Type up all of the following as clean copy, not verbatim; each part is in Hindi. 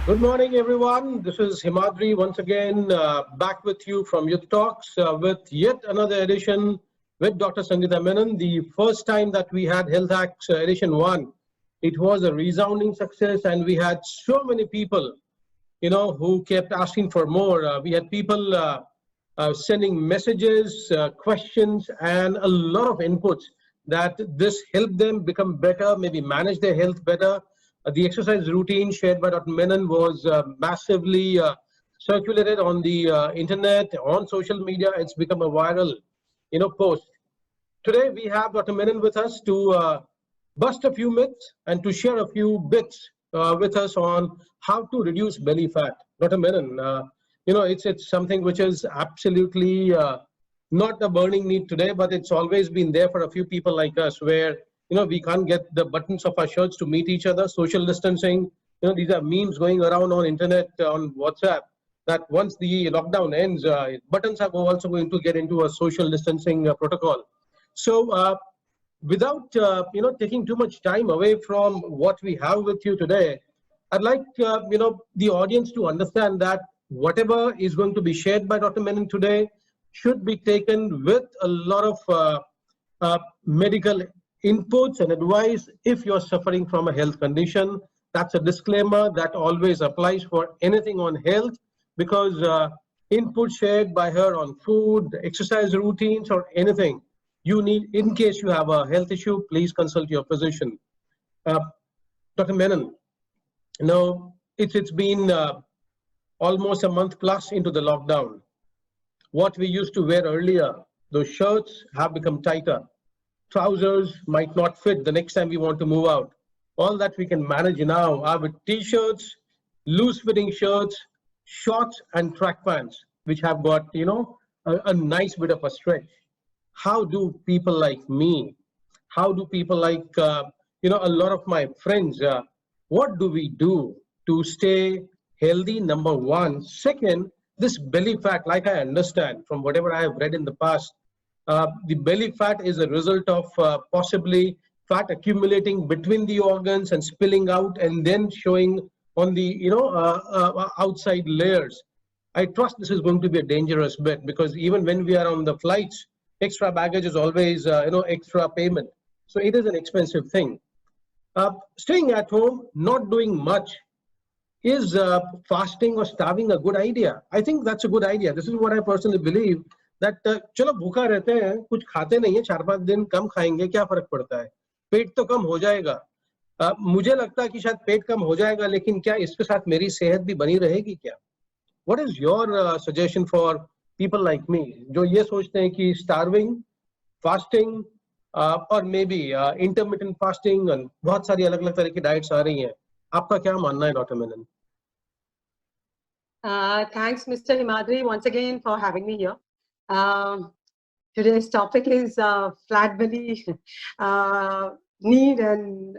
Good morning, everyone. This is Himadri once again, back with you from Youth Talks with yet another edition with Dr. Sangeeta Menon. The first time that we had Health Hacks Edition 1, it was a resounding success, and we had so many people, who kept asking for more. We had people sending messages, questions, and a lot of inputs that this helped them become better, maybe manage their health better. The exercise routine shared by Dr. Menon was massively circulated on the internet, on social media. It's become a viral, post. Today we have Dr. Menon with us to bust a few myths and to share a few bits with us on how to reduce belly fat. Dr. Menon, it's something which is absolutely not a burning need today, but it's always been there for a few people like us, where we can't get the buttons of our shirts to meet each other. Social distancing. These are memes going around on internet, on WhatsApp, that once the lockdown ends, buttons are also going to get into a social distancing protocol. So without taking too much time away from what we have with you today, I'd like the audience to understand that whatever is going to be shared by Dr. Menon today should be taken with a lot of medical inputs and advice. If you're suffering from a health condition, that's a disclaimer that always applies for anything on health, because input shared by her on food, exercise routines, or anything you need, in case you have a health issue, please consult your physician. Dr. Menon, it's been almost a month plus into the lockdown. What we used to wear earlier, those shirts have become tighter. Trousers might not fit the next time we want to move out. All that we can manage now are with t-shirts, loose-fitting shirts, shorts, and track pants, which have got, a nice bit of a stretch. How do people like me, how do people like, a lot of my friends, what do we do to stay healthy, number one? Second, this belly fat, like I understand from whatever I have read in the past, the belly fat is a result of possibly fat accumulating between the organs and spilling out and then showing on the outside layers. I trust this is going to be a dangerous bit, because even when we are on the flights, extra baggage is always extra payment. So it is an expensive thing. Staying at home, not doing much, is fasting or starving a good idea? I think that's a good idea. This is what I personally believe, that चलो भूखा रहते हैं, कुछ खाते नहीं है, 4-5 दिन कम खाएंगे, क्या फर्क पड़ता है, पेट तो कम हो जाएगा. मुझे लगता है कि शायद पेट कम हो जाएगा, लेकिन क्या इसके साथ मेरी सेहत भी बनी रहेगी क्या? What is your suggestion for people like me, जो ये सोचते हैं कि starving, fasting, और maybe intermittent fasting, और बहुत सारी अलग-अलग तरह की diets आ रही हैं. आपका क्या मानना है, Dr. Menon? Thanks, Mr. Himadri, once again for having me here. Today's topic is flat belly need and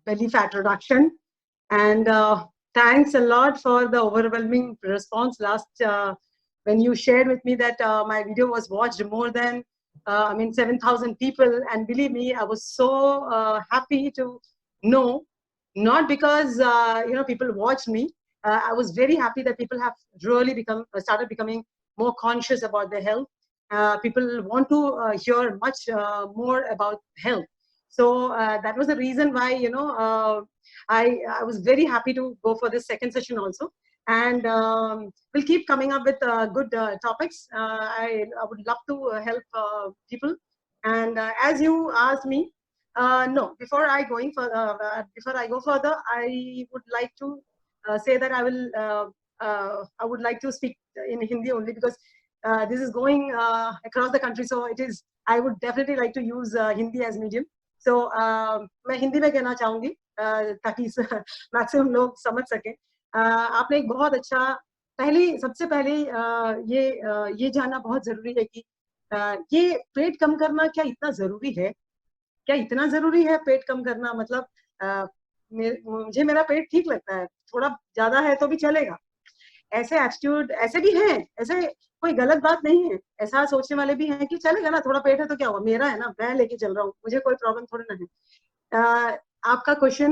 belly fat reduction. And thanks a lot for the overwhelming response last when you shared with me that my video was watched more than 7,000 people. And believe me, I was so happy to know, not because people watched me. I was very happy that people have really started becoming more conscious about their health. People want to hear much more about health. So that was the reason why I was very happy to go for this second session also. And we'll keep coming up with good topics. I would love to help people. And as you asked me, no, before I go further, I would like to say that I would like to speak in Hindi only, because this is going across the country. So I would definitely like to use Hindi as medium. So मैं हिंदी में कहना चाहूँगी ताकि मैक्सिमम लोग समझ सकें. आपने एक बहुत अच्छा सबसे पहले ये जानना बहुत जरूरी है कि ये पेट कम करना क्या इतना जरूरी है? क्या इतना जरूरी है पेट कम करना? मतलब मुझे मेरा पेट ठीक लगता है, थोड़ा ज्यादा है तो भी चलेगा, ऐसे एटीट्यूड ऐसे भी हैं. ऐसे कोई गलत बात नहीं है, ऐसा सोचने वाले भी हैं कि चलेगा ना, थोड़ा पेट है तो क्या हुआ, मेरा है ना, मैं लेके चल रहा हूँ, मुझे कोई प्रॉब्लम थोड़ी ना है. आपका क्वेश्चन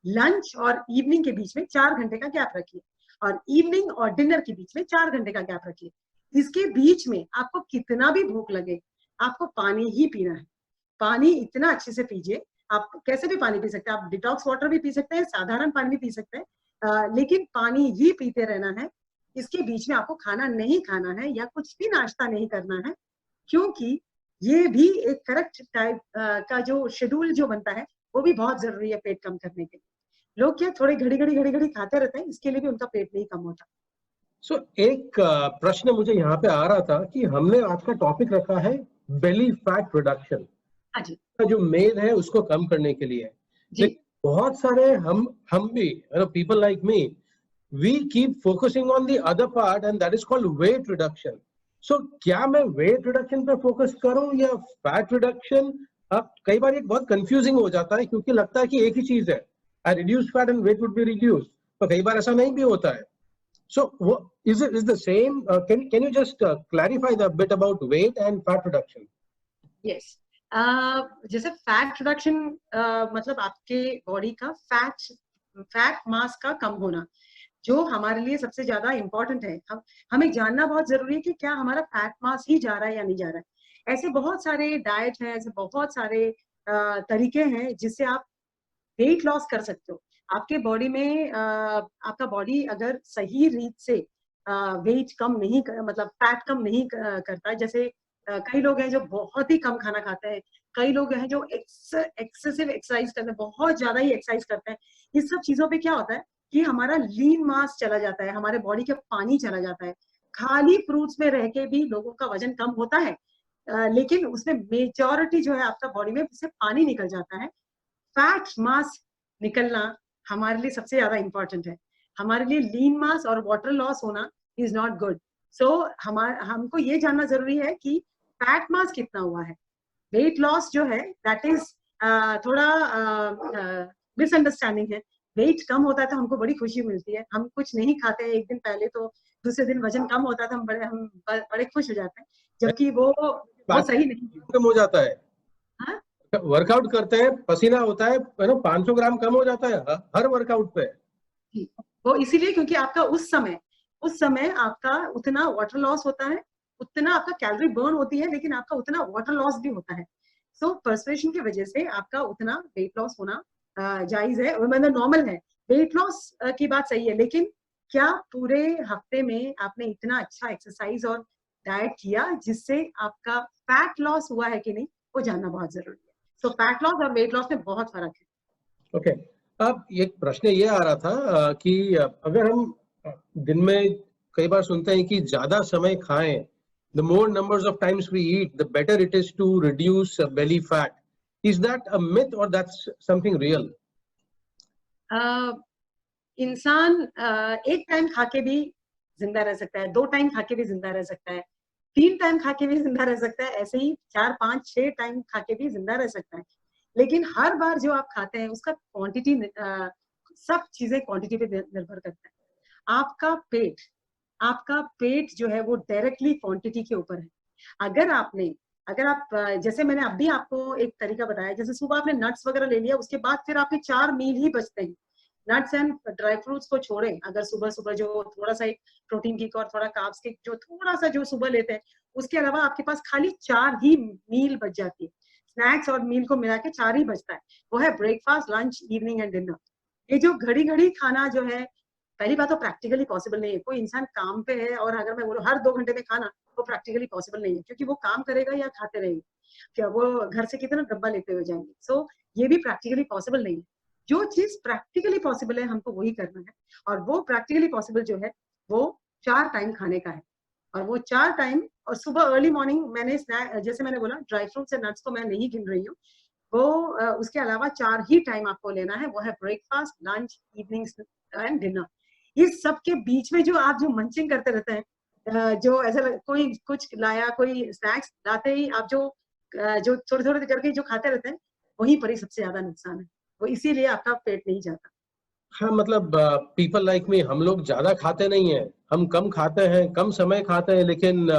लंच और इवनिंग के बीच में 4 घंटे का गैप रखिए, और इवनिंग और डिनर के बीच में 4 घंटे का गैप रखिए। इसके बीच में आपको कितना भी भूख लगे, आपको पानी ही पीना है। पानी इतना अच्छे से पीजिए, आप कैसे भी पानी पी सकते हैं, आप डिटॉक्स वाटर भी पी सकते हैं, साधारण पानी भी पी सकते हैं, लेकिन पानी ही पीते रहना है। इसके बीच में आपको खाना नहीं खाना है या कुछ भी नाश्ता नहीं करना है, क्योंकि ये भी एक करेक्ट टाइप का जो शेड्यूल जो बनता है वो भी बहुत जरूरी है पेट कम करने के लिए। लोग क्या थोड़े घड़ी घड़ी खाते रहते हैं, इसके लिए भी उनका पेट नहीं कम होता। सो एक प्रश्न मुझे यहाँ पे आ रहा था कि हमने आज का टॉपिक रखा है बेली फैट रिडक्शन, हाँ जी जो मेद है उसको कम करने के लिए। जी। लेकिन बहुत सारे हम भी people like me, we keep focusing on the other part and that is called weight reduction. So क्या मैं weight reduction पे फोकस करूं या fat reduction? अब कई बार ये बहुत कंफ्यूजिंग हो जाता है क्योंकि लगता है कि एक ही चीज है, I reduce fat and weight would be reduced, पर कई बार ऐसा नहीं भी होता है. So is it the same? Can you just clarify the bit about weight and fat reduction? Yes, जैसे फैट रिडक्शन मतलब आपके बॉडी का फैट मास का कम होना, जो हमारे लिए सबसे ज्यादा इम्पोर्टेंट है। हमें जानना बहुत जरूरी है कि क्या हमारा फैट मास ही जा रहा है या नहीं जा रहा है। ऐसे बहुत सारे डाइट हैं, ऐसे बहुत सारे तरीके हैं जिससे आप वेट लॉस कर सकते हो। आपके बॉडी में आपका बॉडी अगर सही रीत से वेट कम नहीं मतलब फैट कम नहीं करता है, जैसे कई लोग हैं जो बहुत ही कम खाना खाते हैं, कई लोग हैं जो एक्सेसिव एक्सरसाइज करते हैं, बहुत ज्यादा ही एक्सरसाइज करते हैं। इस सब चीजों पे क्या होता है कि हमारा लीन मास चला जाता है, हमारे बॉडी के पानी चला जाता है। खाली फ्रूट्स में रह के भी लोगों का वजन कम होता है, लेकिन उसमें मेजॉरिटी जो है आपका बॉडी में उससे पानी निकल जाता है। फैट मास निकलना हमारे लिए सबसे ज्यादा इंपॉर्टेंट है। हमारे लिए लीन मास और वाटर लॉस होना इज नॉट गुड। सो हमको ये जानना जरूरी है कि फैट मास कितना हुआ है। वेट लॉस जो है दैट इज थोड़ा मिसअंडरस्टैंडिंग है। वेट कम होता है तो हमको बड़ी खुशी मिलती है, हम कुछ नहीं खाते हैं एक दिन पहले तो दूसरे दिन वजन कम होता है तो हम बड़े खुश हो जाते हैं, जबकि वो सही नहीं है। कम हो जाता है, हाँ? वर्कआउट करते हैं पसीना होता है 500 ग्राम कम हो जाता है हर वर्कआउट पे। वो इसीलिए क्योंकि आपका उस समय आपका उतना वाटर लॉस होता है, उतना आपका कैलोरी बर्न होती है, लेकिन आपका उतना वाटर लॉस भी होता है। सो पर्सुएशन की वजह से आपका उतना वेट लॉस होना जायज है, मतलब नॉर्मल है। वेट लॉस की बात सही है, लेकिन क्या पूरे हफ्ते में आपने इतना अच्छा एक्सरसाइज और डाइट किया जिससे आपका फैट लॉस हुआ है कि नहीं, वो जानना बहुत जरूरी है। सो फैट लॉस और वेट लॉस में बहुत फर्क है। ओके, अब एक प्रश्न ये आ रहा था कि अगर हम दिन में कई बार सुनते हैं कि ज्यादा समय खाएं, the more numbers of times we eat, the better it is to reduce belly fat. Is that a myth or that's something real? इंसान एक टाइम खा के भी जिंदा रह सकता है, 2 टाइम खा के भी जिंदा रह सकता है, 3 टाइम खा के भी जिंदा रह सकता है, ऐसे ही 4, 5, 6 टाइम खा के भी जिंदा रह सकता है। लेकिन हर बार जो आप खाते हैं उसका क्वांटिटी, सब चीजें क्वांटिटी पे निर्भर करता है। आपका पेट जो है वो डायरेक्टली क्वांटिटी के ऊपर है। अगर आप जैसे मैंने अभी आपको एक तरीका बताया, जैसे सुबह आपने नट्स वगैरह ले लिया, उसके बाद फिर आपके 4 मील ही बचते हैं। नट्स एंड ड्राई फ्रूट्स को छोड़ें, अगर सुबह सुबह जो थोड़ा सा एक प्रोटीन किक और थोड़ा कार्ब्स किक जो थोड़ा सा जो सुबह लेते हैं, उसके अलावा आपके पास खाली 4 ही मील बच जाती है। स्नैक्स और मील को मिला के 4 ही बचता है, वो है breakfast, lunch, evening and dinner. ये जो घड़ी घड़ी खाना जो है, पहली बात तो प्रैक्टिकली पॉसिबल नहीं है। कोई इंसान काम पे है और अगर मैं बोलूं हर 2 घंटे में खाना, वो प्रैक्टिकली पॉसिबल नहीं है, क्योंकि वो काम करेगा या खाते रहेंगे, क्या वो घर से कितना डब्बा लेते हुए जाएंगे। सो ये भी प्रैक्टिकली पॉसिबल नहीं है। जो चीज प्रैक्टिकली पॉसिबल है हमको वही करना है, और वो प्रैक्टिकली पॉसिबल जो है वो 4 टाइम खाने का है। और वो 4 टाइम, और सुबह अर्ली मॉर्निंग मैंने जैसे मैंने बोला ड्राई फ्रूट्स एंड नट्स को मैं नहीं गिन रही हूँ, वो उसके अलावा 4 ही टाइम आपको लेना है, वो है breakfast, lunch, evening and dinner. इस सब के बीच में जो आप जो मंचिंग करते रहते हैं, जो ऐसा कोई कुछ लाया, कोई स्नैक्स लाते ही आप जो थोड़े थोड़े करके जो खाते रहते हैं, वहीं पर ही सबसे ज्यादा नुकसान है। वो इसीलिए आपका पेट नहीं जाता। हाँ, मतलब पीपल लाइक मी, हम लोग ज्यादा खाते नहीं हैं, हम कम खाते हैं, कम समय खाते हैं, लेकिन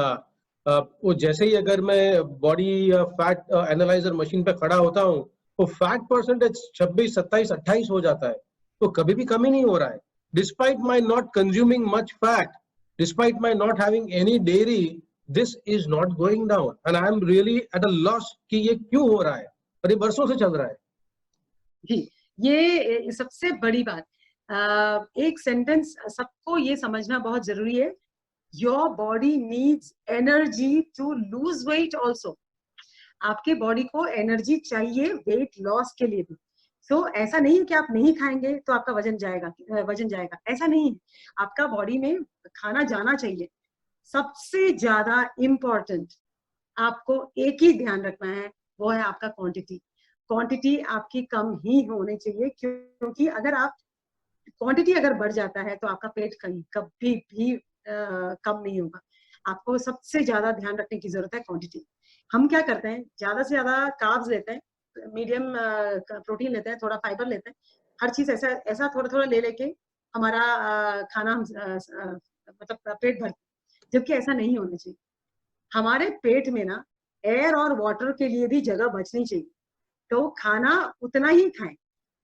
वो जैसे ही अगर मैं बॉडी फैट एनालाइजर मशीन पे खड़ा होता हूँ, वो फैट परसेंटेज 26, 27, 28 हो जाता है। वो कभी भी कम ही नहीं हो रहा है. Despite my not consuming much fat, despite my not having any dairy, this is not going down, and I am really at a loss कि ये क्यों हो रहा है, और ये बरसों से चल रहा है. जी, ये सबसे बड़ी बात, एक सेंटेंस सबको ये समझना बहुत जरूरी है. Your body needs energy to lose weight also. आपके बॉडी को एनर्जी चाहिए वेट लॉस के लिए भी. सो ऐसा नहीं है कि आप नहीं खाएंगे तो आपका वजन जाएगा, ऐसा नहीं है. आपका बॉडी में खाना जाना चाहिए. सबसे ज्यादा इम्पोर्टेंट आपको एक ही ध्यान रखना है, वो है आपका क्वांटिटी. क्वांटिटी आपकी कम ही होनी चाहिए, क्योंकि अगर आप क्वांटिटी अगर बढ़ जाता है तो आपका पेट कभी भी कम नहीं होगा. आपको सबसे ज्यादा ध्यान रखने की जरूरत है क्वांटिटी. हम क्या करते हैं, ज्यादा से ज्यादा कार्ब्स लेते हैं, मीडियम प्रोटीन लेते हैं, थोड़ा फाइबर लेते हैं, हर चीज ऐसा थोड़ा थोड़ा ले लेके हमारा खाना मतलब पेट भर, जबकि ऐसा नहीं होना चाहिए. हमारे पेट में ना एयर और वाटर के लिए भी जगह बचनी चाहिए. तो खाना उतना ही खाएं,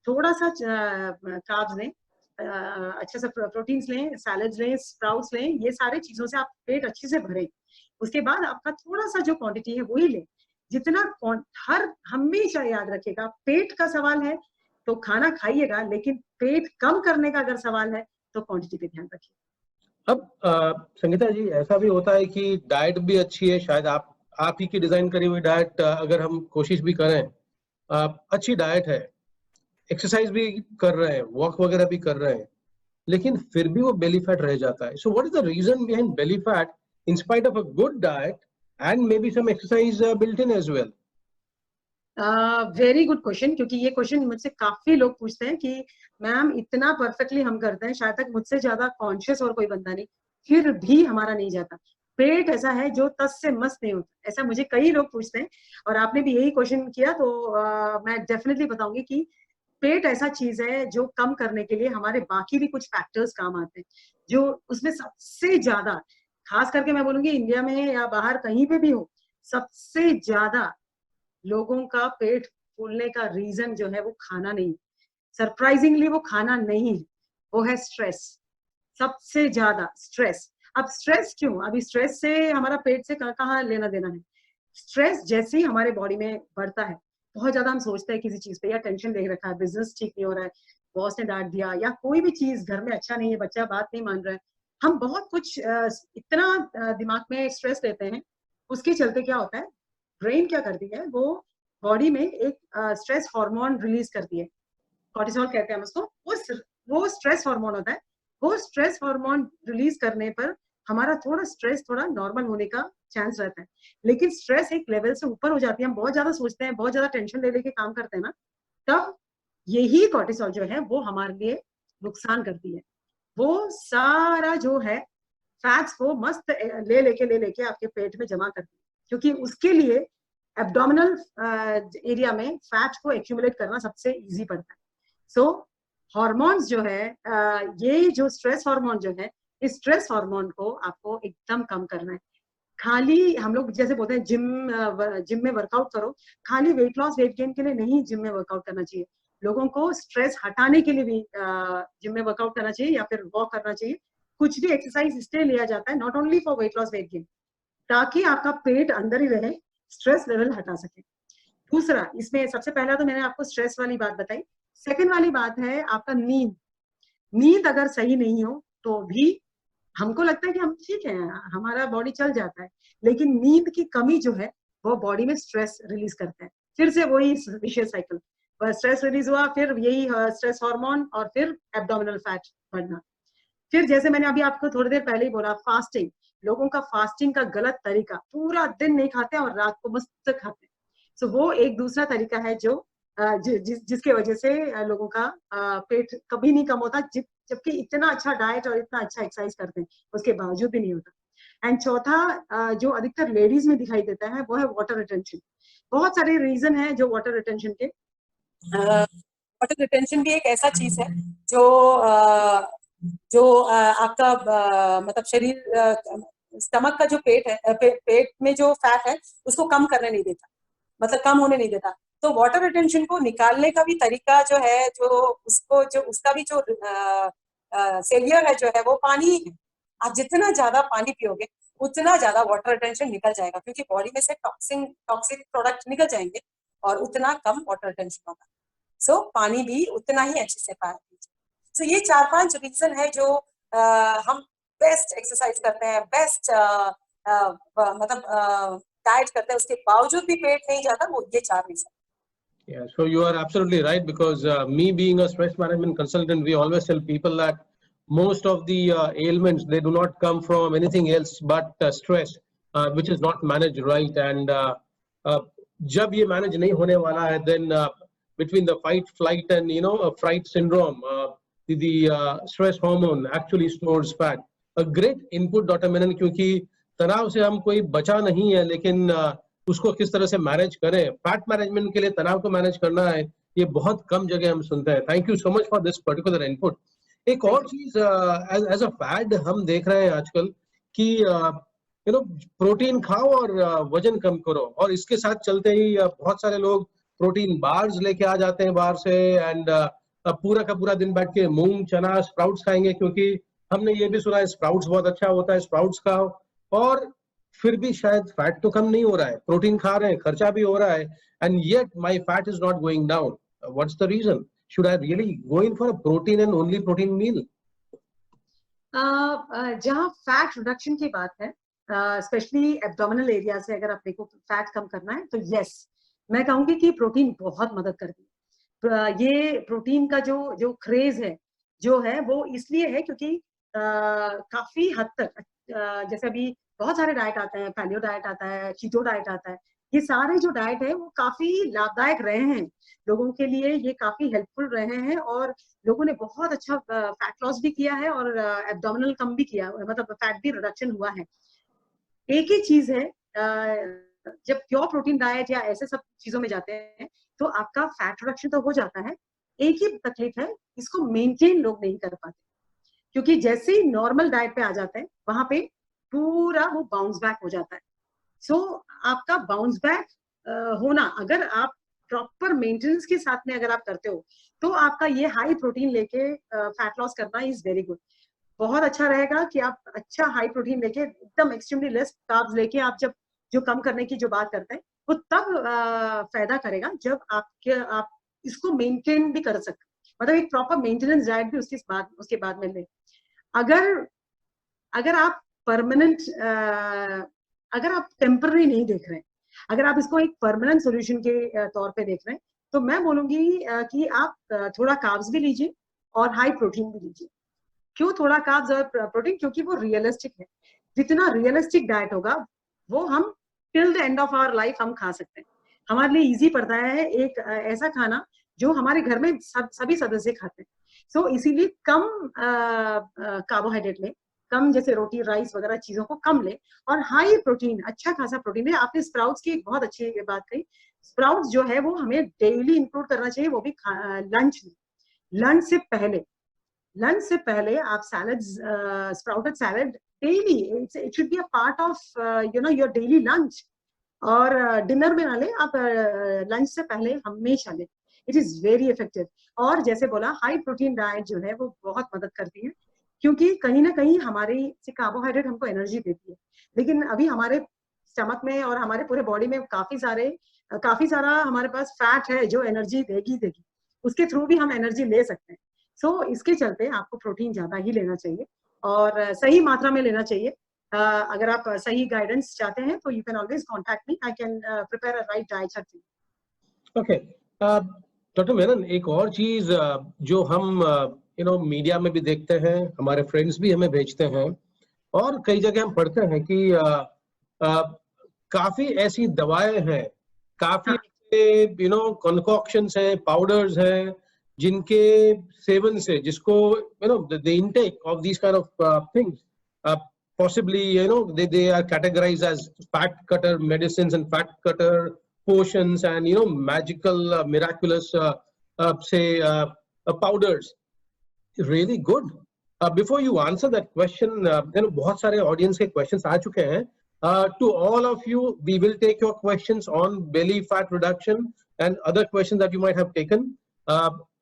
थोड़ा सा कार्ब्स लें, अच्छा सा प्रोटीन्स लें, सैलड्स लें, स्प्राउट्स लें, ये सारे चीजों से आप पेट अच्छे से भरें. उसके बाद आपका थोड़ा सा जो क्वांटिटी है वही लें. जितना हर हमेशा याद रखिएगा, पेट का सवाल है तो खाना खाइएगा, लेकिन पेट कम करने का अगर सवाल है तो क्वांटिटी पे ध्यान रखिए. अब संगीता जी, ऐसा भी होता है कि डाइट भी अच्छी है, शायद आप ही की डिजाइन करी हुई डाइट अगर हम कोशिश भी करें, अच्छी डाइट है, एक्सरसाइज भी कर रहे हैं, वॉक वगैरह भी कर रहे हैं, लेकिन फिर भी वो बेली फैट रह जाता है. So what is the reason behind belly fat in spite of a good diet and maybe some exercise built in as well? Very good question, क्योंकि ये क्वेश्चन मुझसे काफी लोग पूछते हैं कि मैम इतना परफेक्टली हम करते हैं, शायद तक मुझसे ज्यादा कॉन्शियस और कोई बंदा नहीं, फिर भी हमारा नहीं जाता. पेट ऐसा है जो तस से मस नहीं होता, ऐसा मुझे कई लोग पूछते हैं. और आपने भी यही क्वेश्चन किया, तो मैं डेफिनेटली बताऊंगी कि पेट ऐसा चीज है जो कम करने के लिए हमारे बाकी भी कुछ फैक्टर्स काम आते हैं. जो उसमें सबसे ज्यादा, खास करके मैं बोलूंगी इंडिया में या बाहर कहीं पे भी हो, सबसे ज्यादा लोगों का पेट फूलने का रीजन जो है वो खाना नहीं, सरप्राइजिंगली वो खाना नहीं है, वो है स्ट्रेस. सबसे ज्यादा स्ट्रेस. अब स्ट्रेस क्यों, अभी स्ट्रेस से हमारा पेट से कहाँ लेना देना है. स्ट्रेस जैसे ही हमारे बॉडी में बढ़ता है, बहुत ज्यादा हम सोचते हैं किसी चीज पे, या टेंशन देख रखा है, बिजनेस ठीक नहीं हो रहा है, बॉस ने डांट दिया, या कोई भी चीज घर में अच्छा नहीं है, बच्चा बात नहीं मान रहा है, हम बहुत कुछ इतना दिमाग में स्ट्रेस लेते हैं. उसके चलते क्या होता है, ब्रेन क्या करती है, वो बॉडी में एक स्ट्रेस हार्मोन रिलीज करती है, कॉर्टिसोल कहते हैं हम उसको. वो स्ट्रेस हार्मोन होता है. वो स्ट्रेस हार्मोन रिलीज करने पर हमारा थोड़ा स्ट्रेस थोड़ा नॉर्मल होने का चांस रहता है. लेकिन स्ट्रेस एक लेवल से ऊपर हो जाती है, हम बहुत ज्यादा सोचते हैं, बहुत ज्यादा टेंशन ले लेके काम करते हैं ना, तब यही कॉर्टिसोल जो है वो हमारे लिए नुकसान करती है. वो सारा जो है फैट्स को मस्त ले लेके आपके पेट में जमा करती है, क्योंकि उसके लिए एब्डोमिनल एरिया में फैट को एक्यूमुलेट करना सबसे इजी पड़ता है. सो हार्मोन्स जो है, ये जो स्ट्रेस हार्मोन जो है, इस स्ट्रेस हार्मोन को आपको एकदम कम करना है. खाली हम लोग जैसे बोलते हैं जिम में वर्कआउट करो, खाली वेट लॉस वेट गेन के लिए नहीं जिम में वर्कआउट करना चाहिए. लोगों को स्ट्रेस हटाने के लिए भी जिम में वर्कआउट करना चाहिए या फिर वॉक करना चाहिए. कुछ भी एक्सरसाइज इसलिए लिया जाता है, not only for weight loss weight gain, ताकि आपका पेट अंदर ही रहे, स्ट्रेस लेवल हटा सके. दूसरा, इसमें सबसे पहला तो मैंने आपको स्ट्रेस वाली बात बताई. सेकंड वाली बात है आपका नींद. नींद अगर सही नहीं हो तो भी हमको लगता है कि हम ठीक है, हमारा बॉडी चल जाता है, लेकिन नींद की कमी जो है वो बॉडी में स्ट्रेस रिलीज करता है. फिर से वही विशियस साइकिल, स्ट्रेस रिलीज हुआ, फिर यही स्ट्रेस हार्मोन, और फिर एब्डोमिनल फैट बढ़ना. फिर जैसे मैंने अभी आपको थोड़ी देर पहले ही बोला, फास्टिंग. लोगों का फास्टिंग का गलत तरीका, पूरा दिन नहीं खाते और रात को मस्त खाते हैं. सो वो एक दूसरा तरीका है जो जिसके वजह से लोगों का पेट कभी नहीं कम होता, जबकि इतना अच्छा डाइट और इतना अच्छा एक्सरसाइज करते हैं उसके बावजूद भी नहीं होता. एंड चौथा जो अधिकतर लेडीज में दिखाई देता है वो है वाटर रिटेंशन. बहुत सारे रीजन है जो वाटर रिटेंशन के. वाटर रिटेंशन भी एक ऐसा चीज है जो आपका मतलब शरीर, स्टमक का जो पेट है, पेट में जो फैट है उसको कम करने नहीं देता, मतलब कम होने नहीं देता. तो वाटर रिटेंशन को निकालने का भी तरीका जो है, उसका भी जो फेलियर है जो है वो पानी है। आप जितना ज्यादा पानी पियोगे उतना ज्यादा वाटर रिटेंशन निकल जाएगा, क्योंकि बॉडी में से टॉक्सिक प्रोडक्ट निकल जाएंगे और उतना कम वाटर रिटेंशन होगा। सो पानी भी उतना ही अच्छे से पीजिए। सो ये 4-5 रीजन है जो हम बेस्ट एक्सरसाइज करते हैं, बेस्ट मतलब डाइट करते हैं, उसके बावजूद भी पेट नहीं जाता, वो ये 4 reason. Yeah, so you are absolutely right, because me being a stress management consultant, we always tell people that most of the ailments, they do not come from anything else but stress, which is not managed right. And jab ye manage nahi hone wala hai, then between the fight, flight and fright syndrome, the stress hormone actually stores fat. A great input, Dr. Menon, क्योंकि तनाव से हम कोई बचा नहीं है, लेकिन उसको किस तरह से मैनेज करें। फैट मैनेजमेंट के लिए तनाव को मैनेज करना है, ये बहुत कम जगह हम सुनते हैं। Thank you so much for this particular input. एक और चीज एज अ फैड हम देख रहे हैं आजकल कि प्रोटीन खाओ और वजन कम करो, और इसके साथ चलते ही बहुत सारे लोग प्रोटीन बार्स लेके आ जाते हैं बाहर से, एंड पूरा का पूरा दिन बैठ के मूंग चना स्प्राउट्स खाएंगे, क्योंकि हमने ये भी सुना है स्प्राउट्स बहुत अच्छा होता है, स्प्राउट्स खाओ। और फिर भी शायद फैट तो कम नहीं हो रहा है, प्रोटीन खा रहे हैं, खर्चा भी हो रहा है, and yet my fat is not going down. What's the reason? Should I really go in for a protein and only protein meal? जहाँ फैट रिडक्शन की बात है, स्पेशली एब्डोमिनल एरिया से अगर आपको फैट कम करना है, तो यस, मैं कहूंगी कि प्रोटीन बहुत मदद करती है। ये प्रोटीन का जो क्रेज है जो है वो इसलिए है क्योंकि काफी हद तक जैसे अभी बहुत सारे डाइट आते हैं, पैलियो डाइट आता है, कीटो डाइट आता है, ये सारे जो डाइट है वो काफी लाभदायक रहे हैं लोगों के लिए, ये काफी हेल्पफुल रहे हैं, और लोगों ने बहुत अच्छा फैट लॉस भी किया है और एब्डोमिनल कम भी किया, मतलब फैट भी रिडक्शन हुआ है। एक ही चीज है, जब प्योर प्रोटीन डाइट या ऐसे सब चीजों में जाते हैं तो आपका फैट रिडक्शन तो हो जाता है, एक ही तकलीफ है, इसको मेंटेन लोग नहीं कर पाते, क्योंकि जैसे ही नॉर्मल डाइट पे आ जाते हैं वहां पे पूरा वो बाउंस बैक हो जाता है। सो आपका बाउंस बैक होना, अगर आप प्रॉपर मेंटेनेंस के साथ में अगर आप करते हो, तो आपका ये हाई प्रोटीन लेके फैट लॉस करना इज वेरी गुड। बहुत अच्छा रहेगा कि आप अच्छा हाई प्रोटीन लेके एकदम एक्सट्रीमली लेस कार्ब्स लेके आप जब जो कम करने की जो बात करते हैं, वो तब फायदा करेगा जब आप इसको मेंटेन भी कर सकते, मतलब एक प्रॉपर मेंटेनेंस डाइट भी उसके बाद में ले। अगर आप परमानेंट, अगर आप टेम्पररी नहीं देख रहे हैं, अगर आप इसको एक परमानेंट सॉल्यूशन के तौर पे देख रहे हैं, तो मैं बोलूंगी कि आप थोड़ा कार्ब्स भी लीजिए और हाई प्रोटीन भी लीजिए। क्यों थोड़ा कार्ब्स और प्रोटीन? क्योंकि वो रियलिस्टिक है। जितना रियलिस्टिक डाइट होगा वो हम till the end of our life हम खा सकते हैं। हमारे लिए इजी पड़ता है एक ऐसा खाना जो हमारे घर में सभी सदस्य खाते हैं। सो इसीलिए कम कार्बोहाइड्रेट लें, कम जैसे रोटी राइस वगैरह चीजों को कम ले, और हाई प्रोटीन, अच्छा खासा प्रोटीन है। आपने स्प्राउट्स की एक बहुत अच्छी बात कही, स्प्राउट्स जो है वो हमें डेली इंक्लूड करना चाहिए, वो भी लंच में। लंच से पहले आप salad, sprouted salad daily, it should be a part of your daily lunch. और डिनर में ना ले आप, लंच से पहले हमेशा ले, इट इज वेरी इफेक्टिव। और जैसे बोला, हाई प्रोटीन डाइट जो है वो बहुत मदद करती है, क्योंकि कहीं ना कहीं हमारी से कार्बोहाइड्रेट हमको एनर्जी देती है, लेकिन अभी हमारे स्टमक में और हमारे पूरे बॉडी में काफी सारा हमारे पास फैट है जो एनर्जी देगी, उसके थ्रू भी हम एनर्जी ले सकते हैं। सो इसके चलते आपको प्रोटीन ज्यादा ही लेना चाहिए और सही मात्रा में लेना चाहिए। अगर आप सही गाइडेंस चाहते हैं तो you can always contact me, I can prepare a right diet chart for you. Okay doctor Menon, एक और चीज जो हम मीडिया में भी देखते हैं, हमारे फ्रेंड्स भी हमें भेजते हैं, और कई जगह हम पढ़ते हैं कि काफी ऐसी दवाएं हैं, काफी कॉन्कॉक्शंस हैं, पाउडर्स हैं, जिनके सेवन से, जिसको the intake of this kind of things possibly they are categorized as fat cutter medicines and fat cutter potions and magical miraculous say powders. Really good. Before you answer that question, बहुत सारे audience के questions आ चुके हैं. To all of you, we will take your questions on belly fat reduction. and other questions that you might have taken.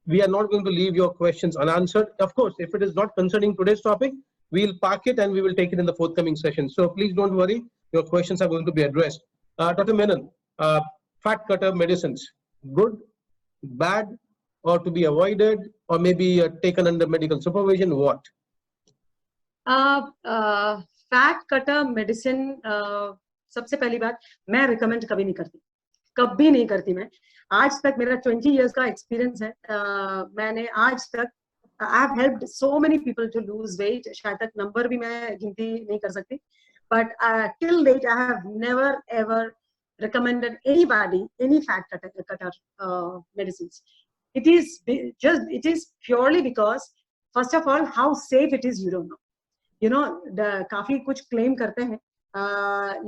We are not going to leave your questions unanswered. Of course, if it is not concerning today's topic, we'll park it and we will take it in the forthcoming session. So please don't worry, your questions are going to be addressed. Dr. Menon, fat cutter medicines, good, bad, or to be avoided, or maybe taken under medical supervision, what? Fat cutter medicine सबसे पहली बात मैं रिकमेंड कभी नहीं करती मैं आज तक मेरा 20 इयर्स का एक्सपीरियंस है मैंने आज तक I have helped so many people to lose weight शायद तक नंबर भी मैं गिनती नहीं कर सकती but till date I have never ever recommended anybody any fat cutter medicines. It is purely because first of all how safe it is you don't know. You know काफी कुछ क्लेम करते हैं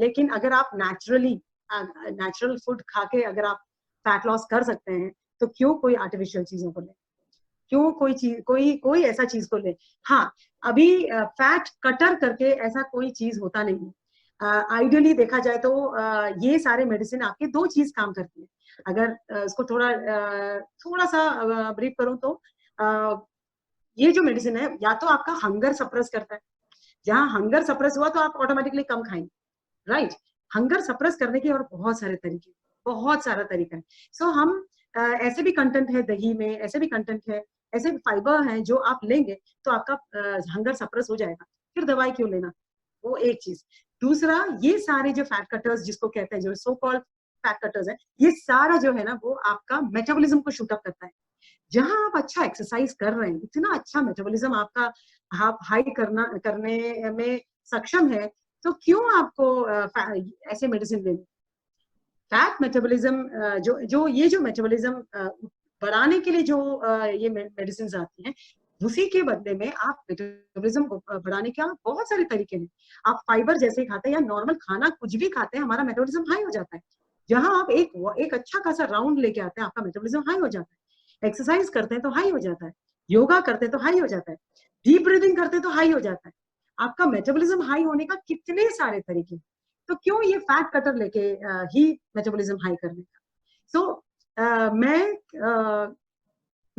लेकिन अगर आप नेचुरल फूड खा के अगर आप फैट लॉस कर सकते हैं तो क्यों कोई आर्टिफिशियल चीजों को ले क्यों कोई ऐसा चीज को ले हाँ अभी फैट कटर करके ऐसा कोई चीज होता नहीं है आइडियली देखा जाए तो ये सारे मेडिसिन आपके दो चीज काम करती है अगर इसको थोड़ा सा ब्रीफ करूं तो ये जो मेडिसिन है या तो आपका हंगर सप्रेस करता है जहां हंगर सप्रेस हुआ तो आप ऑटोमेटिकली कम खाएंगे राइट हंगर सप्रेस करने के और बहुत सारा तरीका है सो हम ऐसे भी कंटेंट है दही में ऐसे भी कंटेंट है ऐसे भी फाइबर है जो आप लेंगे तो आपका हंगर सप्रेस हो जाएगा फिर दवाई क्यों लेना वो एक चीज दूसरा ये सारे जो फैट कटर्स जिसको कहते हैं जो सो कॉल्ड फैट कटर्स है ये सारा जो है ना वो आपका मेटाबॉलिज्म को शूट अप करता है जहां आप अच्छा एक्सरसाइज कर रहे हैं इतना अच्छा मेटाबॉलिज्म आपका आप हाई करने में सक्षम है तो क्यों आपको ऐसे मेडिसिन लेनी फैट मेटाबॉलिज्म जो मेटाबॉलिज्म बढ़ाने के लिए जो ये मेडिसिन आती हैं उसी के बदले में आप मेटाबॉलिज्म को बढ़ाने के बहुत सारे तरीके हैं आप फाइबर जैसे खाते हैं या नॉर्मल खाना कुछ भी खाते हैं हमारा मेटाबॉलिज्म हाई हो जाता है जहां आप एक अच्छा खासा राउंड लेके आते हैं आपका मेटाबॉलिज्म हाई हो जाता है एक्सरसाइज करते हैं तो हाई हो जाता है योगा करते हैं तो हाई हो जाता है डीप ब्रीदिंग करते हैं तो हाई हो जाता है आपका मेटाबॉलिज्म हाई होने का कितने सारे तरीके तो क्यों ये फैट कटर लेके ही मेटाबॉलिज्म हाई करने का सो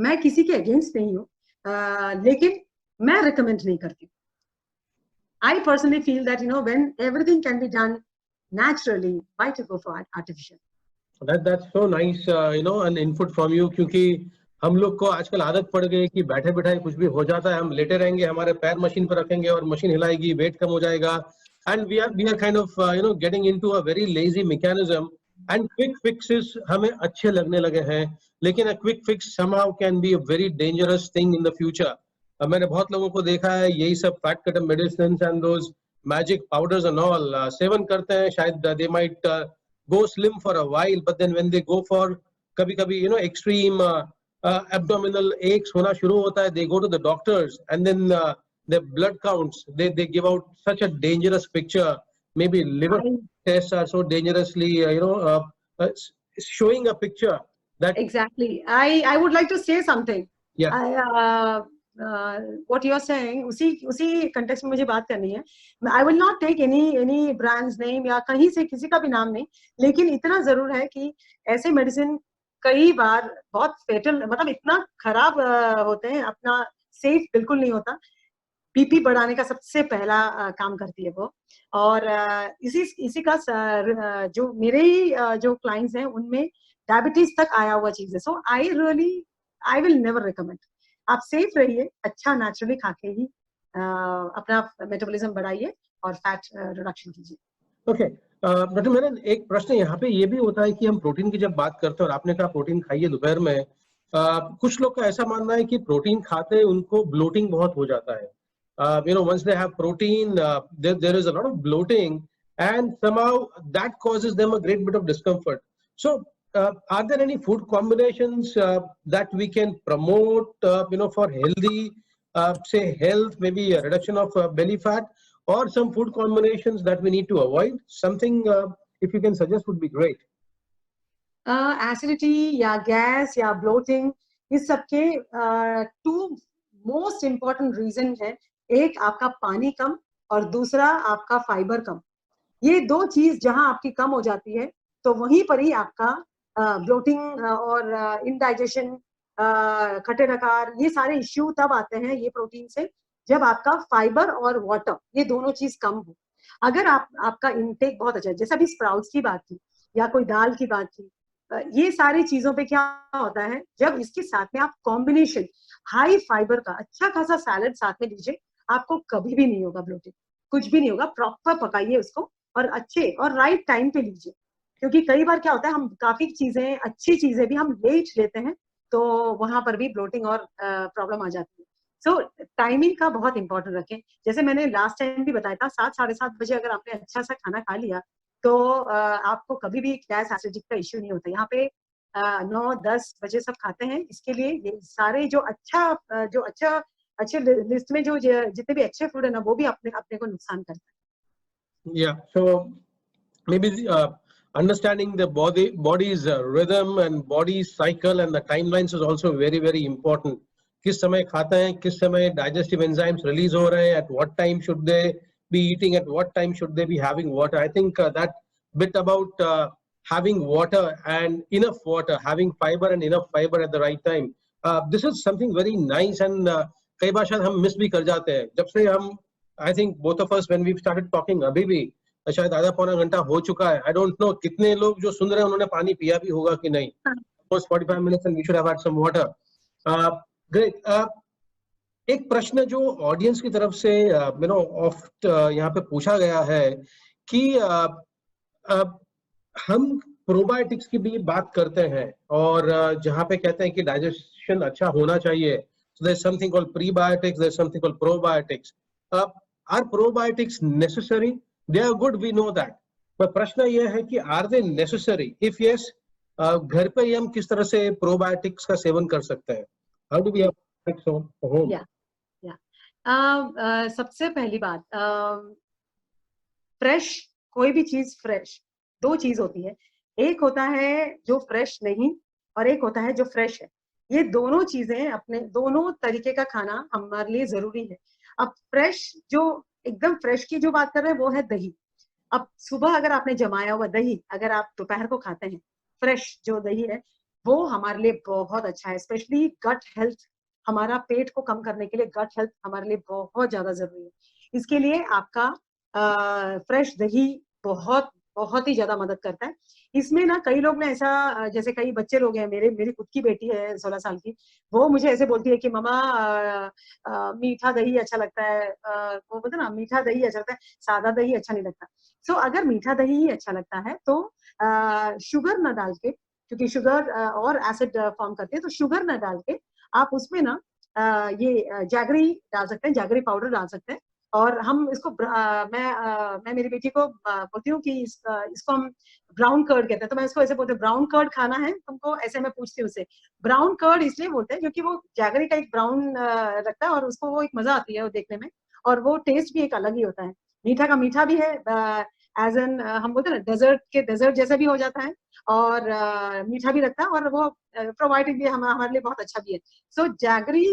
मैं किसी के अगेंस्ट नहीं हूँ लेकिन मैं रिकमेंड नहीं करती I personally feel that when everything can be done naturally, why to go for artificial? That's so nice, an input from you क्योंकि हम लोग को आजकल आदत पड़ गई कि बैठे बैठाए कुछ भी हो जाता है हम लेटे रहेंगे हमारे पैर मशीन पर रखेंगे और मशीन हिलाएगी वेट कम हो जाएगा and we are kind of getting into a very lazy mechanism and quick fixes हमें अच्छे लगने लगे हैं लेकिन a quick fix somehow can be a very dangerous thing in the future. मैंने बहुत लोगों को देखा है यही सब fat cutter medicine and those magic powders and all सेवन करते हैं शायद they might go slim for a while but then when they go for कभी एक्सट्रीम एब्डोमिनल एक्स होना शुरू होता है they go to the doctors and then their blood counts they give out such a dangerous picture maybe liver tests are so dangerously showing a picture that exactly I would like to say something what you are saying उसी context में मुझे बात करनी है I will not take any brand's name या कहीं से किसी का भी नाम नहीं लेकिन इतना जरूर है कि ऐसे मेडिसिन कई बार बहुत फेटल मतलब इतना खराब होते हैं अपना सेफ बिल्कुल नहीं होता बीपी बढ़ाने का सबसे पहला काम करती है वो और इसी का जो मेरे ही जो क्लाइंट्स हैं उनमें डायबिटीज तक आया हुआ चीज है सो आई विल नेवर रिकमेंड आप सेफ रहिए अच्छा नेचुरली खा के ही अपना मेटाबॉलिज्म बढ़ाइए और फैट रिडक्शन कीजिए ओके डॉक्टर मेनन एक प्रश्न यहाँ पे ये भी होता है कि हम प्रोटीन की जब बात करते हैं और आपने कहा प्रोटीन खाइए दोपहर में कुछ लोग का ऐसा मानना है कि प्रोटीन खाते उनको ब्लोटिंग बहुत हो जाता है once they have protein, there is a lot of bloating, and somehow that causes them a great bit of discomfort. So, are there any food combinations that we can promote, for healthy, say health, maybe a reduction of belly fat, or some food combinations that we need to avoid? Something, if you can suggest, would be great. Acidity, या gas, या bloating, इस सबके two most important reason है. एक आपका पानी कम और दूसरा आपका फाइबर कम ये दो चीज जहां आपकी कम हो जाती है तो वहीं पर ही आपका ब्लोटिंग और इनडाइजेशन, खट्टे डकार, ये सारे इश्यू तब आते हैं ये प्रोटीन से जब आपका फाइबर और वाटर ये दोनों चीज कम हो। अगर आपका इनटेक बहुत अच्छा है, जैसा भी स्प्राउट्स की बात की या कोई दाल की बात की, ये सारी चीजों पे क्या होता है, जब इसके साथ में आप कॉम्बिनेशन हाई फाइबर का अच्छा खासा सैलड साथ में लीजिए, आपको कभी भी नहीं होगा ब्लोटिंग, कुछ भी नहीं होगा। प्रॉपर पकाइए उसको और अच्छे और राइट टाइम पे लीजिए, क्योंकि कई बार क्या होता है हम काफी चीजें, अच्छी चीजें भी हम लेट लेते हैं, तो वहां पर भी ब्लोटिंग और प्रॉब्लम आ जाती है। सो टाइमिंग का बहुत इंपॉर्टेंट रखें। जैसे मैंने लास्ट टाइम भी बताया था, 7 साढ़े 7 बजे अगर आपने अच्छा सा खाना खा लिया तो आपको कभी भी गैस एसिडिटी का इश्यू नहीं होता। यहाँ पे 9-10 बजे सब खाते हैं, इसके लिए ये सारे जो अच्छे लिस्ट में जो जितने भी अच्छे फूड है ना, वो भी अपने अपने को नुकसान करते हैं। Yeah, so maybe understanding the body's rhythm and body's cycle and the timelines is also very, very important. किस समय खाते हैं, किस समय digestive enzymes release हो रहे हैं, at what time should they be eating, at what time should they be having water. I think that bit about having water and enough water, having fiber and enough fiber at the right time. This is something very nice and कई बार शायद हम मिस भी कर जाते हैं। जब से हम I think both of us when we've started talking अभी भी शायद आधा पौना घंटा हो चुका है। I don't know कितने लोग जो सुन रहे हैं उन्होंने पानी पिया भी होगा कि नहीं। Almost 45 minutes and we should have had some water. Great. एक प्रश्न जो ऑडियंस की तरफ से ऑफ्ट यहाँ पे पूछा गया है कि हम प्रोबायोटिक्स की भी बात करते हैं और जहाँ पे कहते हैं कि डाइजेशन अच्छा होना चाहिए। So there's something called prebiotics, there's something called probiotics. Are probiotics necessary? They are good, we know that. But प्रश्न यह है कि are they necessary? If yes, घर पे ही हम किस तरह से प्रोबायोटिक्स का सेवन कर सकते हैं? How do we have probiotics at home? सबसे पहली बात, फ्रेश, कोई भी चीज फ्रेश, दो चीज होती है, एक होता है जो फ्रेश नहीं और एक होता है जो फ्रेश है। ये दोनों चीजें, अपने दोनों तरीके का खाना हमारे लिए जरूरी है। अब फ्रेश, जो एकदम फ्रेश की जो बात कर रहे हैं वो है दही। अब सुबह अगर आपने जमाया हुआ दही अगर आप दोपहर को खाते हैं, फ्रेश जो दही है वो हमारे लिए बहुत अच्छा है, स्पेशली गट हेल्थ, हमारा पेट को कम करने के लिए गट हेल्थ हमारे लिए बहुत ज्यादा जरूरी है। इसके लिए आपका फ्रेश दही बहुत बहुत ही ज्यादा मदद करता है। इसमें ना कई लोग ने ऐसा, जैसे कई बच्चे लोग हैं, मेरी खुद की बेटी है 16 साल की, वो मुझे ऐसे बोलती है कि मम्मा मीठा दही अच्छा लगता है, वो बोलते ना मीठा दही अच्छा लगता है, सादा दही अच्छा नहीं लगता। सो अगर मीठा दही ही अच्छा लगता है तो शुगर ना डाल के, क्योंकि शुगर और एसिड फॉर्म करती है, तो शुगर ना डाल के आप उसमें ना ये जैगरी डाल सकते हैं, जैगरी पाउडर डाल सकते हैं। और हम इसको मैं मेरी बेटी को बोलती हूँ कि इसको हम ब्राउन कर्ड कहते हैं, तो मैं इसको ऐसे बोलती हूँ, ब्राउन कर्ड खाना है तुमको, ऐसे मैं पूछती हूँ उससे। ब्राउन कर्ड इसलिए बोलते हैं क्योंकि वो जैगरी का एक ब्राउन लगता है और उसको वो एक मजा आती है वो देखने में, और वो टेस्ट भी एक अलग ही होता है। मीठा का मीठा भी है, एज एन हम बोलते हैं ना डेजर्ट के डेजर्ट जैसा भी हो जाता है, और मीठा भी लगता है, और वो प्रोबायोटिक भी हमारे लिए बहुत अच्छा भी है। सो जैगरी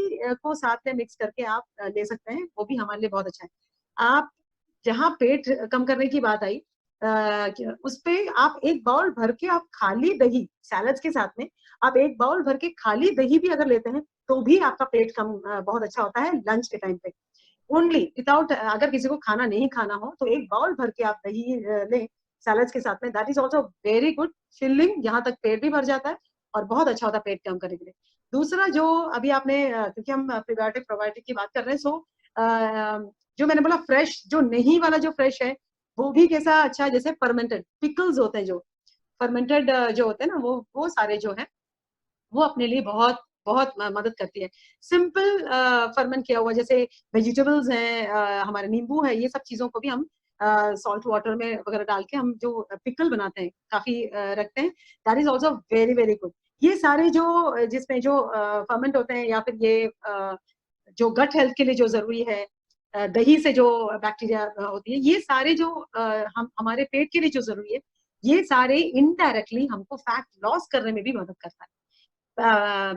को साथ में मिक्स करके आप ले सकते हैं, वो भी हमारे लिए बहुत अच्छा है। आप जहाँ पेट कम करने की बात आई, उस पे आप एक बाउल भर के आप खाली दही सैलड्स के साथ में, आप एक बाउल भर के खाली दही भी अगर लेते हैं तो भी आपका पेट कम बहुत अच्छा होता है लंच के टाइम पे। ओनली विदाउट, अगर किसी को खाना नहीं खाना हो तो एक बाउल भर के आप दही लें सैलड्स के साथ में, that is also very good filling, यहाँ तक पेट भी भर जाता है और बहुत अच्छा होता है पेट कम करने के लिए। दूसरा जो अभी आपने, क्योंकि हम प्रीबायोटिक प्रोबायोटिक की बात कर रहे हैं, सो जो मैंने बोला फ्रेश, जो नहीं वाला जो फ्रेश है वो भी कैसा अच्छा है, जैसे फर्मेंटेड पिकल्स होते हैं, जो फर्मेंटेड जो होते हैं ना, वो सारे जो है वो अपने लिए बहुत बहुत मदद करती है। सिंपल फर्मेंट किया हुआ, जैसे वेजिटेबल्स हैं, हमारे नींबू है, ये सब चीजों को भी हम सॉल्ट वाटर में वगैरह डाल के हम जो पिकल बनाते हैं, काफी रखते हैं, that is also very very good. ये सारे जो जिसमें जो फर्मेंट होते हैं, या फिर ये जो गट हेल्थ के लिए जो जरूरी है, दही से जो बैक्टीरिया होती है, ये सारे जो हम हमारे पेट के लिए जो जरूरी है, ये सारे इनडायरेक्टली हमको फैट लॉस करने में भी मदद करता है,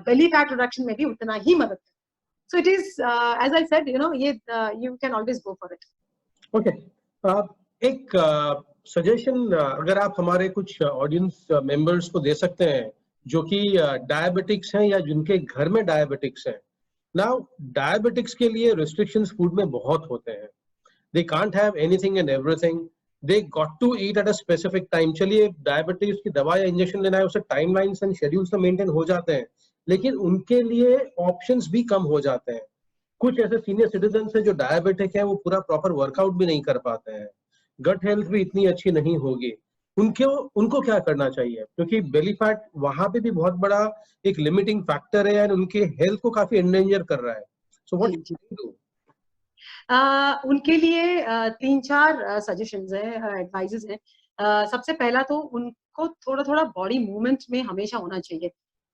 belly fat reduction में भी उतना ही मदद करता है। So it is, as I said, ये you can always go for it. Okay. एक सजेशन अगर आप हमारे कुछ ऑडियंस मेंबर्स को दे सकते हैं जो कि डायबिटिक्स हैं या जिनके घर में डायबिटिक्स हैं। नाउ डायबिटिक्स के लिए रिस्ट्रिक्शंस फूड में बहुत होते हैं। They can't have anything and everything, they got to eat at a specific time. चलिए डायबिटीज की दवा या इंजेक्शन लेना है, उसे टाइमलाइंस एंड शेड्यूल्स तो मेंटेन हो जाते हैं, लेकिन उनके लिए ऑप्शंस भी कम हो जाते हैं। कुछ ऐसे सीनियर सिटीजन हैं जो डायबिटिक हैं, वो पूरा प्रॉपर वर्कआउट भी नहीं कर पाते हैं, गट हेल्थ भी इतनी अच्छी नहीं होगी। उनको उनको क्या करना चाहिए, क्योंकि बेली फैट वहां पे भी बहुत बड़ा एक लिमिटिंग फैक्टर है एंड उनके हेल्थ को काफी एंडेंजर कर रहा है। सो व्हाट जी, जी। डू? उनके लिए 3-4 सजेशंस हैं, एडवाइजेस हैं। सबसे पहला तो उनको थोड़ा थोड़ा बॉडी मूवमेंट में हमेशा होना चाहिए।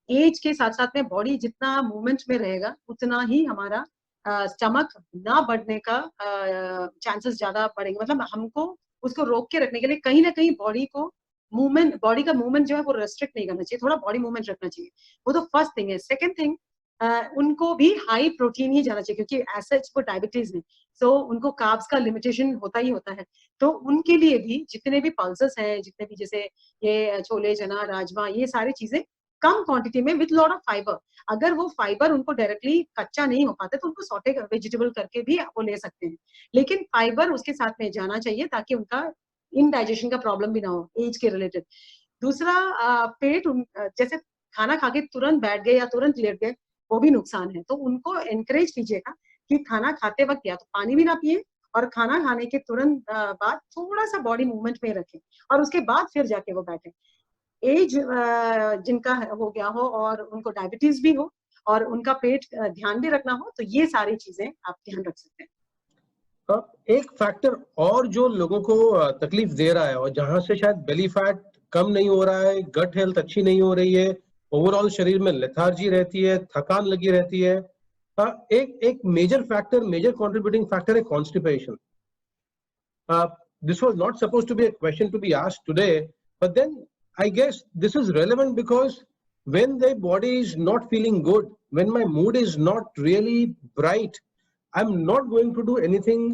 एज के साथ साथ में बॉडी जितना मूवमेंट में रहेगा उतना ही हमारा स्टमक ना बढ़ने का चांसेस ज्यादा बढ़ेंगे। मतलब हमको उसको रोक के रखने के लिए कहीं ना कहीं बॉडी को मूवमेंट, बॉडी का मूवमेंट जो है वो रेस्ट्रिक्ट नहीं करना चाहिए, थोड़ा बॉडी मूवमेंट रखना चाहिए। वो तो फर्स्ट थिंग है। सेकंड थिंग, उनको भी हाई प्रोटीन ही जाना चाहिए, क्योंकि एज को डायबिटीज है, सो उनको कार्ब्स का लिमिटेशन होता ही होता है। तो उनके लिए भी जितने भी पल्सेस हैं, जितने भी जैसे ये छोले चना राजमा, ये सारी चीजें कम क्वांटिटी में विद लॉट ऑफ फाइबर। अगर वो फाइबर उनको डायरेक्टली कच्चा नहीं हो पाता तो उनको सॉटे वेजिटेबल करके भी वो ले सकते हैं, लेकिन फाइबर उसके साथ में जाना चाहिए ताकि उनका इनडाइजेशन का प्रॉब्लम भी ना हो एज के रिलेटेड। दूसरा, पेट जैसे खाना खा के तुरंत बैठ गए या तुरंत लेट गए, वो भी नुकसान है। तो उनको एनकरेज कीजिएगा कि खाना खाते वक्त या तो पानी भी ना पिए, और खाना खाने के तुरंत बाद थोड़ा सा बॉडी मूवमेंट में रखें, और उसके बाद फिर जाके वो बैठे। एज जिनका हो गया हो और उनको डायबिटीज भी हो और उनका पेट ध्यान भी रखना हो, तो ये सारी चीजें आप ध्यान रख सकते हैं। एक फैक्टर और जो लोगों को तकलीफ दे रहा है और जहां से शायद बेली फैट कम नहीं हो रहा है, गट हेल्थ अच्छी नहीं हो रही है, ओवरऑल शरीर में लेथार्जी रहती है, थकान लगी रहती है, एक एक major factor, major contributing factor है constipation. This was not supposed to be a question to be asked today, but then I guess this is relevant because when the body is not feeling good, when my mood is not really bright, I'm not going to do anything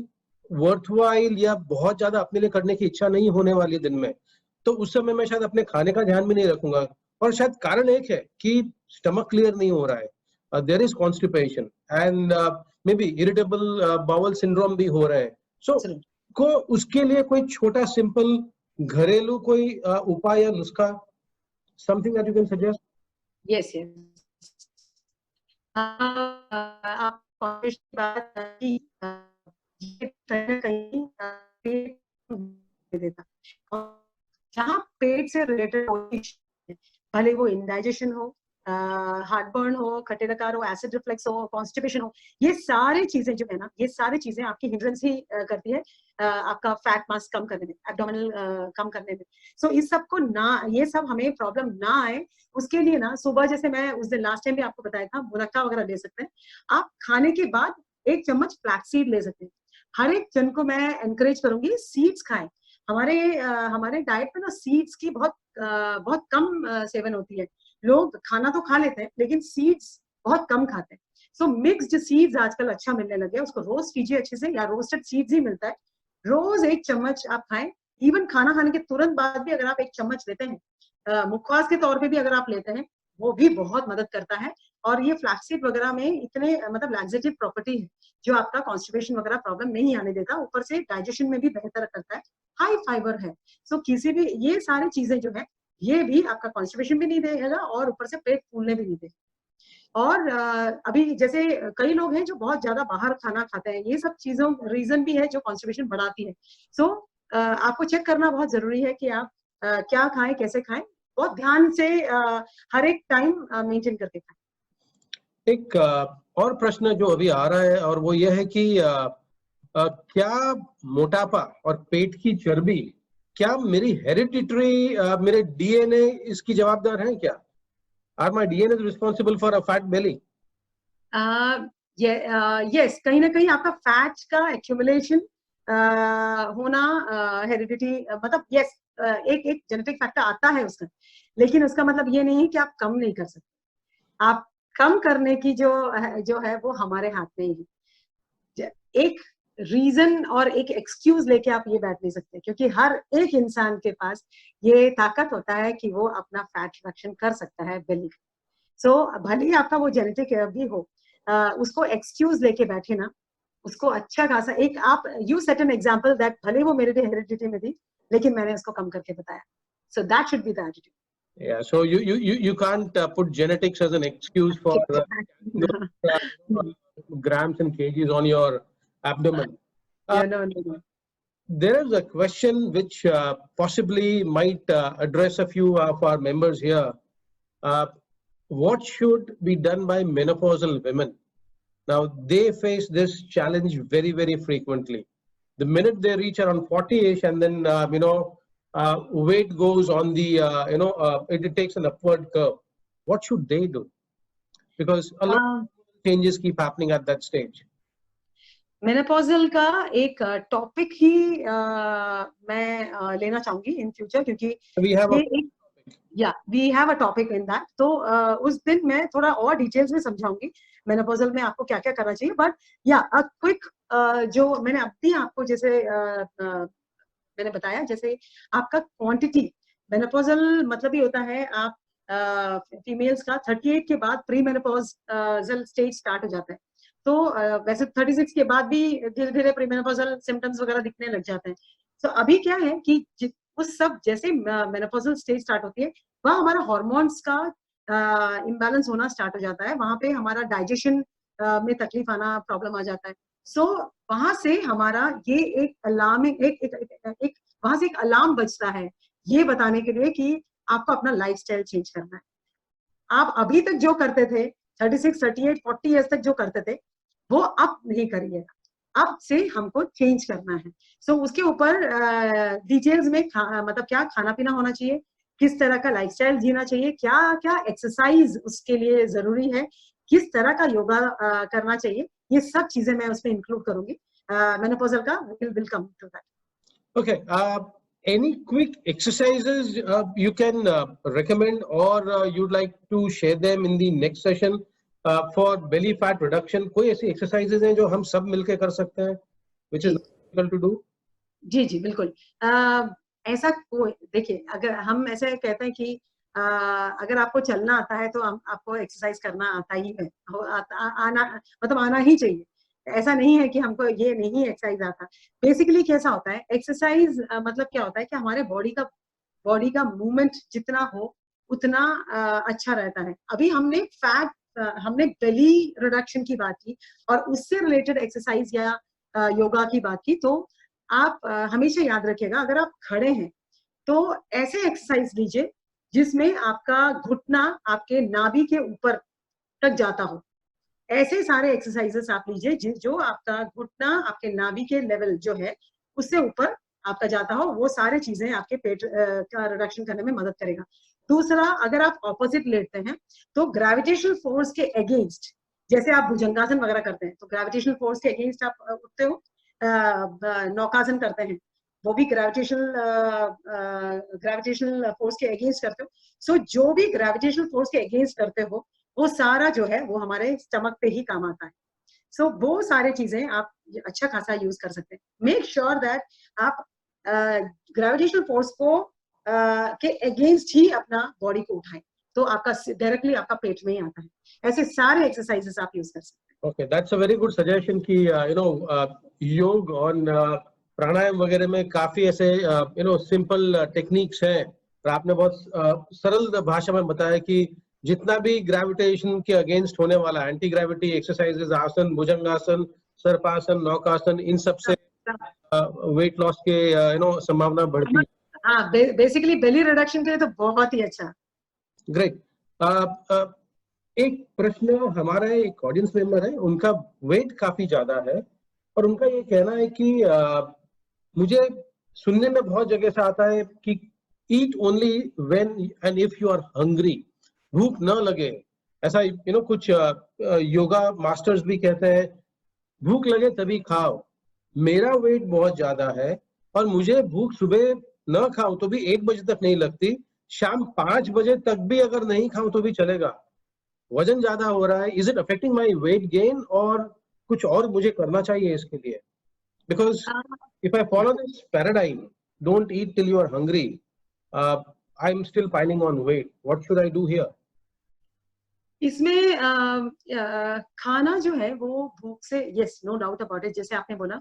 worthwhile या बहुत ज्यादा अपने लिए करने की इच्छा नहीं होने वाली दिन में, तो उस समय मैं शायद अपने खाने का ध्यान भी नहीं रखूंगा। और शायद कारण एक है कि स्टमक क्लियर नहीं हो रहा है, there is constipation and maybe irritable bowel syndrome भी हो रहा है। सो को उसके लिए कोई छोटा सिंपल घरेलू कोई उपाय या नुस्खा, something that you can suggest? Yes, yes. आप कॉन्शियस बात की, ये कहीं ना कहीं पेट दे देता, और जहाँ पेट से रिलेटेड भले वो इंडाइजेशन हो, हार्टबर्न हो, खट्टे डकार हो, एसिड रिफ्लेक्स हो, कॉन्स्टिपेशन हो, ये सारी चीजें जो है ना, ये सारी चीजें आपकी हिंड्रेंस ही करती है आपका फैट मास कम करने में, एब्डोमिनल कम करने में। सो इस सब को ना, ये सब हमें प्रॉब्लम ना आए उसके लिए ना, सुबह जैसे मैं उस दिन लास्ट टाइम भी आपको बताया था, मुनक्का वगैरह ले सकते हैं आप। खाने के बाद 1 चम्मच फ्लैक्स सीड ले सकते हैं। हर एक जन को मैं एनकरेज करूंगी सीड्स खाएं। हमारे डाइट में ना सीड्स की बहुत कम सेवन होती है। लोग खाना तो खा लेते हैं लेकिन सीड्स बहुत कम खाते हैं। सो मिक्स्ड सीड्स आजकल अच्छा मिलने लगे, उसको रोस्ट कीजिए अच्छे से, या रोस्टेड सीड्स ही मिलता है। रोज 1 चम्मच आप खाएं। इवन खाना खाने के तुरंत बाद भी अगर आप 1 चम्मच लेते हैं, मुखवास के तौर पे भी अगर आप लेते हैं, वो भी बहुत मदद करता है। और ये फ्लैक्सीड वगैरह में इतने मतलब लैक्सेटिव प्रॉपर्टी है जो आपका कॉन्स्टिपेशन वगैरह प्रॉब्लम नहीं आने देता, ऊपर से डाइजेशन में भी बेहतर करता है, हाई फाइबर है। सो किसी भी ये सारी चीजें जो है, ये भी आपका कॉन्स्टिपेशन भी नहीं देगा और ऊपर से पेट फूलने भी नहीं देगा। और अभी जैसे कई लोग हैं जो बहुत ज्यादा बाहर खाना खाते हैं, ये सब चीजों रीजन भी है जो कॉन्स्टिपेशन बढ़ाती है। सो आपको चेक करना बहुत जरूरी है कि आप क्या खाएं, कैसे खाएं, बहुत ध्यान से हर एक टाइम मेंटेन करके खाएं। एक और प्रश्न जो अभी आ रहा है और वो ये है कि क्या मोटापा और पेट की चर्बी, क्या मेरी हेरिडिटरी, मेरे डीएनए इसकी जवाबदार है क्या? Are my DNA responsible for a fat belly? Yes, कहीं ना कहीं आपका फैट का एक्यूमुलेशन होना हेरिडिटी, मतलब यस, एक जेनेटिक फैक्टर आता है उसका, लेकिन उसका मतलब ये नहीं है कि आप कम नहीं कर सकते। आप कम करने की जो है वो हमारे हाथ में ही है। एक रीजन और एक एक्सक्यूज लेके आप ये बैठ नहीं सकते, क्योंकि हर एक इंसान के पास ये ताकत होता है कि वो अपना फैट रिडक्शन कर सकता है बेली। सो भले ही आपका वो जेनेटिक भी हो, उसको एक्सक्यूज लेके बैठे ना, उसको अच्छा खासा एक आप you set an example that भले वो मेरे हेरिडिटी में थी लेकिन मैंने उसको कम करके बताया. So that should be the attitude. Yeah, so you can't put genetics as an excuse for grams and kgs on your abdomen. No. There is a question which possibly might address a few of our members here. What should be done by menopausal women? Now, they face this challenge very, very frequently. The minute they reach around 40ish, and then weight goes on the it takes an upward curve. What should they do? Because a lot of changes keep happening at that stage. Menopausal का एक टॉपिक ही मैं लेना चाहूंगी इन फ्यूचर, क्योंकि We have we have a topic in that. तो उस दिन मैं थोड़ा और डिटेल्स में समझाऊंगी मेनोपॉजल में आपको क्या क्या करना चाहिए. बट अ क्विक जो मैंने अभी आपको जैसे मैंने बताया, जैसे आपका क्वांटिटी, मेनोपॉजल मतलब ही होता है आप फीमेल्स का 38 के बाद प्री मेनोपॉजल स्टेज स्टार्ट हो जाता है. तो वैसे 36 के बाद भी धीरे धीरे प्री मेनोपॉजल सिम्टम्स वगैरह दिखने लग जाते हैं. तो अभी क्या है कि उस सब जैसे मेनोपॉजल स्टेज स्टार्ट होती है वहाँ हमारा हार्मोन्स का इम्बैलेंस होना स्टार्ट हो जाता है. वहाँ पे हमारा डाइजेशन में तकलीफ आना, प्रॉब्लम आ जाता है. सो वहां से हमारा ये एक अलार्मिंग एक वहां से एक अलार्म बजता है ये बताने के लिए कि आपको अपना लाइफस्टाइल चेंज करना है. आप अभी तक जो करते थे 36, 38, 40 इयर्स तक जो करते थे वो अब नहीं करिएगा. अब से हमको चेंज करना है. सो उसके ऊपर डिटेल्स में मतलब क्या खाना पीना होना चाहिए, किस तरह का लाइफस्टाइल जीना चाहिए, क्या क्या एक्सरसाइज उसके लिए जरूरी है, किस तरह का योगा करना चाहिए, ये सब चीजें मैं उसमें इंक्लूड करूंगी. मेनोपॉजल का will come to that. Okay. Any quick exercises you can recommend, or you'd like to share them in the next session for belly fat reduction? कोई ऐसी exercises हैं जो हम सब मिलके कर सकते हैं, which is difficult to do? जी बिल्कुल. ऐसा कोई, देखिए अगर हम ऐसे कहते हैं कि अगर आपको चलना आता है तो आपको एक्सरसाइज करना आता ही है, आना ही चाहिए. ऐसा नहीं है कि हमको ये नहीं एक्सरसाइज आता. बेसिकली कैसा होता है एक्सरसाइज, मतलब क्या होता है कि हमारे बॉडी का मूवमेंट जितना हो उतना अच्छा रहता है. अभी हमने बेली रिडक्शन की बात की और उससे रिलेटेड एक्सरसाइज या योगा की बात की. तो आप हमेशा याद रखिएगा, अगर आप खड़े हैं तो ऐसे एक्सरसाइज लीजिए जिसमें आपका घुटना आपके नाभि के ऊपर तक जाता हो. ऐसे सारे एक्सरसाइजेस आप लीजिए जो आपका घुटना आपके नाभि के लेवल जो है उससे ऊपर आपका जाता हो. वो सारे चीजें आपके पेट का रिडक्शन करने में मदद करेगा. दूसरा, अगर आप ऑपोजिट लेटते हैं तो ग्रेविटेशनल फोर्स के अगेंस्ट, जैसे आप भुजंगासन वगैरह करते हैं तो ग्रेविटेशनल फोर्स के अगेंस्ट आप उठते हो. नौकासन करते हैं वो भी ग्रेविटेशनल फोर्स के अगेंस्ट करते हो. सो जो भी ग्रेविटेशनल फोर्स के अगेंस्ट करते हो वो सारा जो है वो हमारे स्टमक पे ही काम आता है. सो वो सारे चीजें आप अच्छा खासा यूज कर सकते हैं. मेक श्योर दैट आप ग्रेविटेशनल फोर्स को के अगेंस्ट ही अपना बॉडी को उठाएं तो आपका डायरेक्टली आपका पेट में ही आता है. ऐसे सारे एक्सरसाइजेस आप यूज कर सकते हैं. Okay, that's a very good suggestion कि योग और प्राणायाम वगैरह में काफी ऐसे सिंपल टेक्निक्स हैं. और आपने बहुत सरल भाषा में बताया कि जितना भी ग्रेविटेशन के अगेंस्ट होने वाला एंटी ग्रेविटी एक्सरसाइजेस, आसन, भुजंगासन, सर्पासन, नौकासन, इन सब से वेट लॉस के संभावना बढ़ती है. हाँ, बेसिकली बेली रिडक्शन के लिए तो बहुत ही अच्छा. ग्रेट. एक प्रश्न, हमारा एक ऑडियंस मेंबर है, उनका वेट काफी ज्यादा है और उनका ये कहना है कि मुझे सुनने में बहुत जगह से आता है कि eat only when and if you are hungry, भूख न लगे. ऐसा कुछ योगा मास्टर्स भी कहते हैं भूख लगे तभी खाओ. मेरा वेट बहुत ज्यादा है और मुझे भूख सुबह न खाऊं तो भी 1 बजे तक नहीं लगती, शाम 5 बजे तक भी अगर नहीं खाऊं तो भी चलेगा. वजन ज्यादा हो रहा है. Is it affecting my weight gain और कुछ और मुझे करना चाहिए इसके लिए? Because if I follow this paradigm, don't eat till you are hungry, I'm still piling on weight. What should I do here? इसमें खाना जो है वो भूख से, yes, no doubt about it, जैसे आपने बोला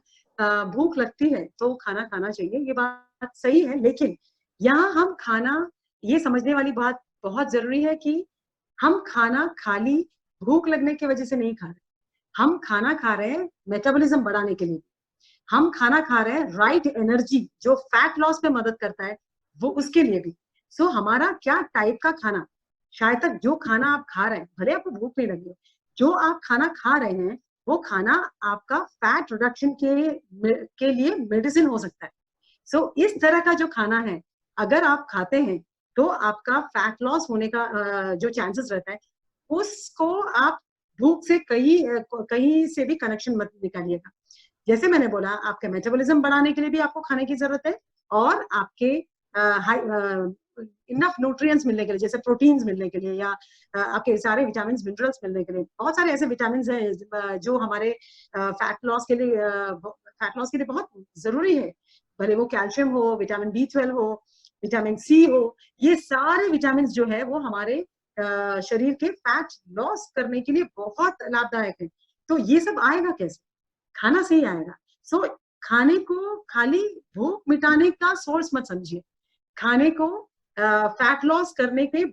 भूख लगती है तो खाना खाना चाहिए, ये बात सही है। लेकिन यहाँ हम खाना, ये समझने वाली बात बहुत जरूरी है कि हम खाना खाली भूख लगने की वजह से नहीं खा रहे, हम खाना खा रहे हैं मेटाबॉलिज्म बढ़ाने के लिए, हम खाना खा रहे हैं राइट एनर्जी जो फैट लॉस में मदद करता है वो उसके लिए भी। सो हमारा क्या टाइप का खाना, शायद तक जो खाना आप खा रहे हैं, भले आपको भूख नहीं लगी, जो आप खाना खा रहे हैं वो खाना आपका फैट रिडक्शन के लिए मेडिसिन हो सकता है। सो इस तरह का जो खाना है अगर आप खाते हैं तो आपका फैट लॉस होने का जो चांसेस रहता है उसको आप भूख से कहीं से भी कनेक्शन मत निकालिएगा। जैसे मैंने बोला, आपके मेटाबॉलिज्म बढ़ाने के लिए भी आपको खाने की जरूरत है और आपके इनफ न्यूट्रिएंट्स मिलने के लिए, जैसे प्रोटीन्स मिलने के लिए या आपके सारे विटामिन मिनरल्स मिलने के लिए, बहुत सारे ऐसे विटामिन हैं जो हमारे फैट लॉस के लिए बहुत जरूरी है। भले वो कैल्शियम हो, विटामिन B12 हो, विटामिन C हो, ये सारे विटामिन जो है वो हमारे शरीर के फैट लॉस करने के लिए बहुत लाभदायक है। तो ये सब आएगा कैसे? खाना से ही आएगा। सो खाने को खाली भूख मिटाने का सोर्स मत समझिए, खाने को फैट लॉस करने के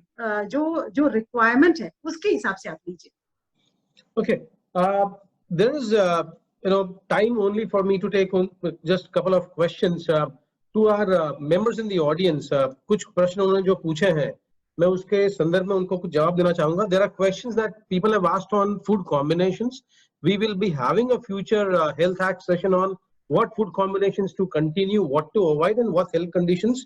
जो रिक्वायरमेंट है उसके हिसाब से आप लीजिए। Okay, there is time only for me to take just couple of questions to our members in the audience. कुछ प्रश्न उन्होंने जो पूछे हैं मैं उसके संदर्भ में उनको कुछ जवाब देना चाहूंगा। There are questions that people have asked on food combinations. We will be having a future health hack session on what food combinations to continue, what to avoid, and what health conditions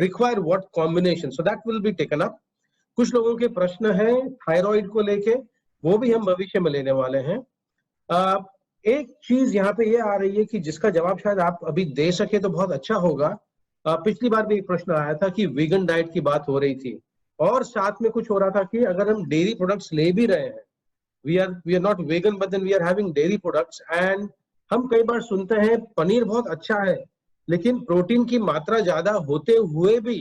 require what combination. So that will be taken up. कुछ लोगों के प्रश्न हैं थायराइड को लेके, वो भी हम भविष्य में लेने वाले हैं। एक चीज यहाँ पे ये आ रही है कि जिसका जवाब शायद आप अभी दे सके तो बहुत अच्छा होगा। पिछली बार भी एक प्रश्न आया था कि वीगन डाइट की बात हो रही थी और साथ में कुछ हो रहा था कि अगर हम डेयरी प्रोडक्ट्स ले भी रहे हैं, we are not vegan but then we are having dairy products, and हम कई बार सुनते हैं पनीर बहुत अच्छा है लेकिन प्रोटीन की मात्रा ज्यादा होते हुए भी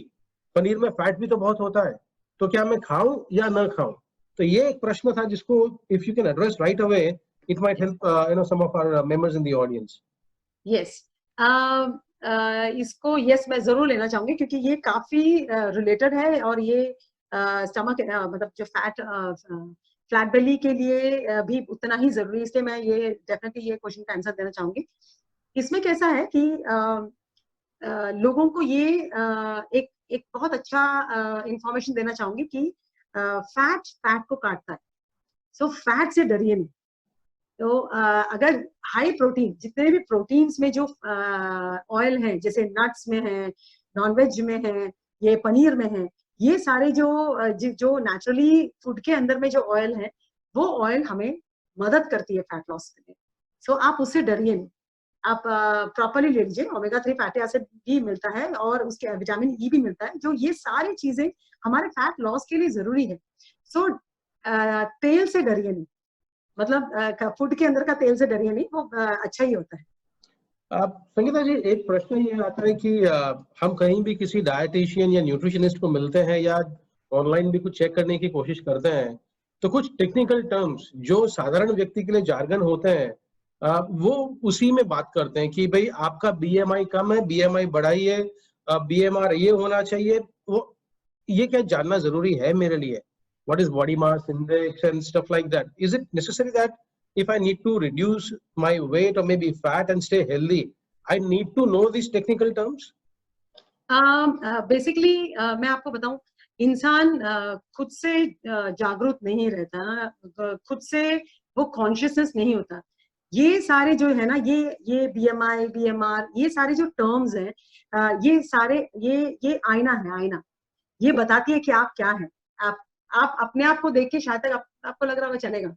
पनीर में फैट भी तो बहुत होता है, तो क्या मैं खाऊं या ना खाऊं? तो ये एक प्रश्न था जिसको if you can address right away it might help some of our members in the audience. Yes, इसको यस मैं जरूर लेना चाहूंगी क्योंकि ये काफी रिलेटेड है और ये स्टमक मतलब जो फ्लैट बेली के लिए भी उतना ही जरूरी है, इसलिए मैं ये डेफिनेटली ये क्वेश्चन का आंसर देना चाहूंगी। इसमें कैसा है कि लोगों को ये एक बहुत अच्छा इंफॉर्मेशन देना चाहूंगी कि फैट को काटता है, सो फैट से डरिए नहीं। तो अगर हाई प्रोटीन, जितने भी प्रोटीन्स में जो ऑयल है, जैसे नट्स में है, नॉनवेज में है, ये पनीर में है, ये सारे जो नेचुरली फूड के अंदर में जो ऑयल है वो ऑयल हमें मदद करती है फैट लॉस के लिए। सो आप उससे डरिए नहीं, आप प्रॉपरली ले लीजिए। ओमेगा 3 फैटी एसिड भी मिलता है और उसके विटामिन ई भी मिलता है, जो ये सारी चीजें हमारे फैट लॉस के लिए जरूरी है। सो तेल से डरिए नहीं, मतलब फूड के अंदर का तेल से डरिए नहीं, वो अच्छा ही होता है। संगीता जी, एक प्रश्न ये आता है कि हम कहीं भी किसी डायटिशियन या न्यूट्रिशनिस्ट को मिलते हैं या ऑनलाइन भी कुछ चेक करने की कोशिश करते हैं तो कुछ टेक्निकल टर्म्स जो साधारण व्यक्ति के लिए जार्गन होते हैं वो उसी में बात करते हैं कि भाई आपका BMI कम है, BMI बढ़ाइए, BMR ये होना चाहिए। वो ये क्या जानना जरूरी है मेरे लिए? What is body mass index and stuff like that? Is it necessary that if I need to reduce my weight or maybe fat and stay healthy, I need to know these technical terms? Basically, मैं आपको बताऊं, इंसान खुद से जागरूक नहीं रहता, खुद से वो कॉन्शियसनेस नहीं होता। ये सारे जो है ना, ये BMI, BMR, ये सारे जो टर्म्स हैं, ये सारे ये आईना है, आईना ये बताती है कि आप क्या है। आप अपने आप को देख के शायद तक आपको लग रहा होगा चलेगा,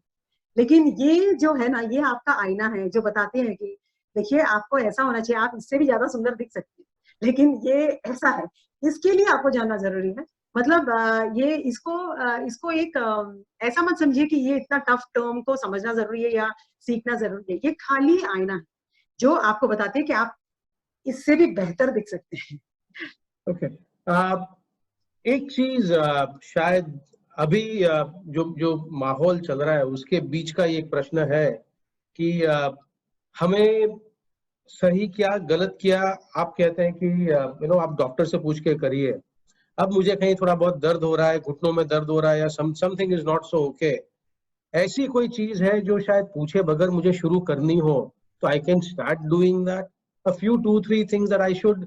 लेकिन ये जो है ना, ये आपका आईना है जो बताते हैं कि देखिए आपको ऐसा होना चाहिए, आप इससे भी ज्यादा सुंदर दिख सकते हैं, लेकिन ये ऐसा है, इसके लिए आपको जानना जरूरी है। मतलब ये इसको एक ऐसा मत समझिए कि ये इतना टफ टर्म को समझना जरूरी है या सीखना जरूरी है। ये खाली आईना है जो आपको बताते हैं कि आप इससे भी बेहतर दिख सकते हैं। ओके, एक चीज शायद अभी जो जो माहौल चल रहा है उसके बीच का ये प्रश्न है कि हमें सही क्या गलत क्या, आप कहते हैं कि आप डॉक्टर से पूछ के करिए। अब मुझे कहीं थोड़ा बहुत दर्द हो रहा है, घुटनों में दर्द हो रहा है या something is not so okay, ऐसी कोई चीज है जो शायद पूछे बगैर मुझे शुरू करनी हो, तो I can start doing that, a few 2-3 things that I should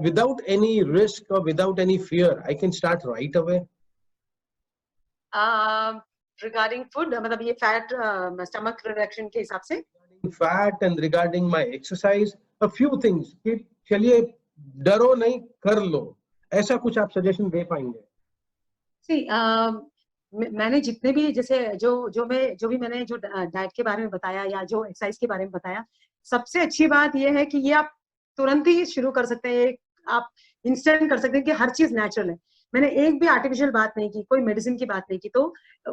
without any risk or without any fear, I can start right away. Regarding food मतलब ये फैट स्टमक रिडक्शन के हिसाब से Fat and regarding my exercise, a few things कि चलिए डरो नहीं कर लो, ऐसा कुछ आप सजेशन दे पाएंगे? सी मैंने जितने भी जैसे जो भी मैंने जो डाइट के बारे में बताया या जो एक्सरसाइज के बारे में बताया, सबसे अच्छी बात यह है कि ये आप तुरंत ही शुरू कर सकते हैं, आप इंस्टेंट कर सकते हैं कि हर चीज नेचुरल है। मैंने एक भी आर्टिफिशियल बात नहीं की, कोई मेडिसिन की बात नहीं की। तो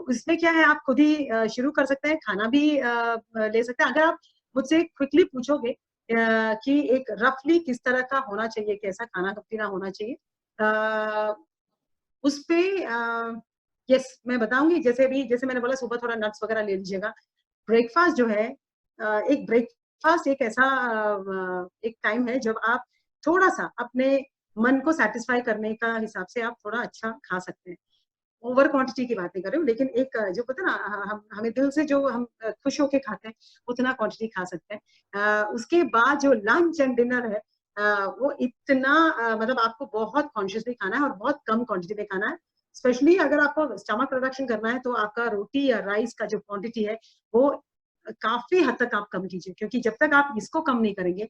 उसमें क्या है, आप खुद ही शुरू कर सकते हैं, खाना भी ले सकते हैं। अगर आप मुझसे क्विकली पूछोगे कि एक रफली किस तरह का होना चाहिए, कैसा खाना पीना होना चाहिए, उस पे यस मैं बताऊंगी। जैसे मैंने बोला सुबह थोड़ा नट्स वगैरह ले लीजिएगा। ब्रेकफास्ट जो है एक ब्रेकफास्ट एक ऐसा एक टाइम है जब आप थोड़ा सा अपने मन को सेटिस्फाई करने का हिसाब से आप थोड़ा अच्छा खा सकते हैं। ओवर क्वांटिटी की बात नहीं कर रही हूँ, लेकिन एक जो पता ना हमें दिल से जो हम खुश होके खाते हैं उतना क्वांटिटी खा सकते हैं। उसके बाद जो लंच एंड डिनर है वो इतना मतलब आपको बहुत कॉन्शियसली खाना है और बहुत कम क्वांटिटी में खाना है। स्पेशली अगर आपको स्टमक प्रोडक्शन करना है तो आपका रोटी या राइस का जो क्वांटिटी है वो काफी हद तक आप कम कीजिए, क्योंकि जब तक आप इसको कम नहीं करेंगे,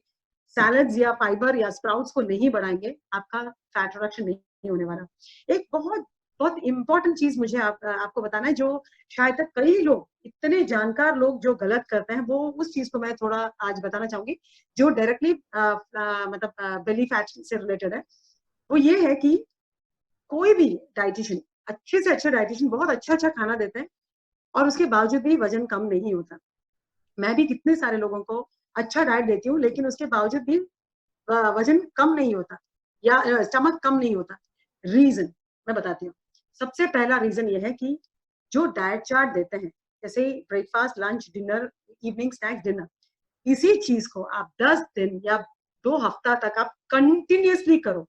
सैलड्स या फाइबर या स्प्राउट्स को नहीं बढ़ाएंगे, आपका फैट रिडक्शन नहीं होने वाला। एक बहुत बहुत इंपॉर्टेंट चीज मुझे आपको बताना है, जो शायद तक कई लोग, इतने जानकार लोग जो गलत करते हैं, वो उस चीज को मैं थोड़ा आज बताना चाहूंगी जो डायरेक्टली मतलब बेली फैट से रिलेटेड है। वो ये है कि कोई भी डाइटिशियन, अच्छे से अच्छे डाइटिशियन बहुत अच्छा अच्छा खाना देते हैं और उसके बावजूद भी वजन कम नहीं होता। मैं भी कितने सारे लोगों को अच्छा डाइट देती हूँ लेकिन उसके बावजूद भी वजन कम नहीं होता या स्टमक कम नहीं होता। रीजन मैं बताती हूँ। सबसे पहला रीजन ये है कि जो डाइट चार्ट देते हैं, जैसे breakfast, lunch, dinner, evening snacks, dinner, इसी चीज को आप 10 दिन या 2 हफ्ता तक आप कंटिन्यूअसली करो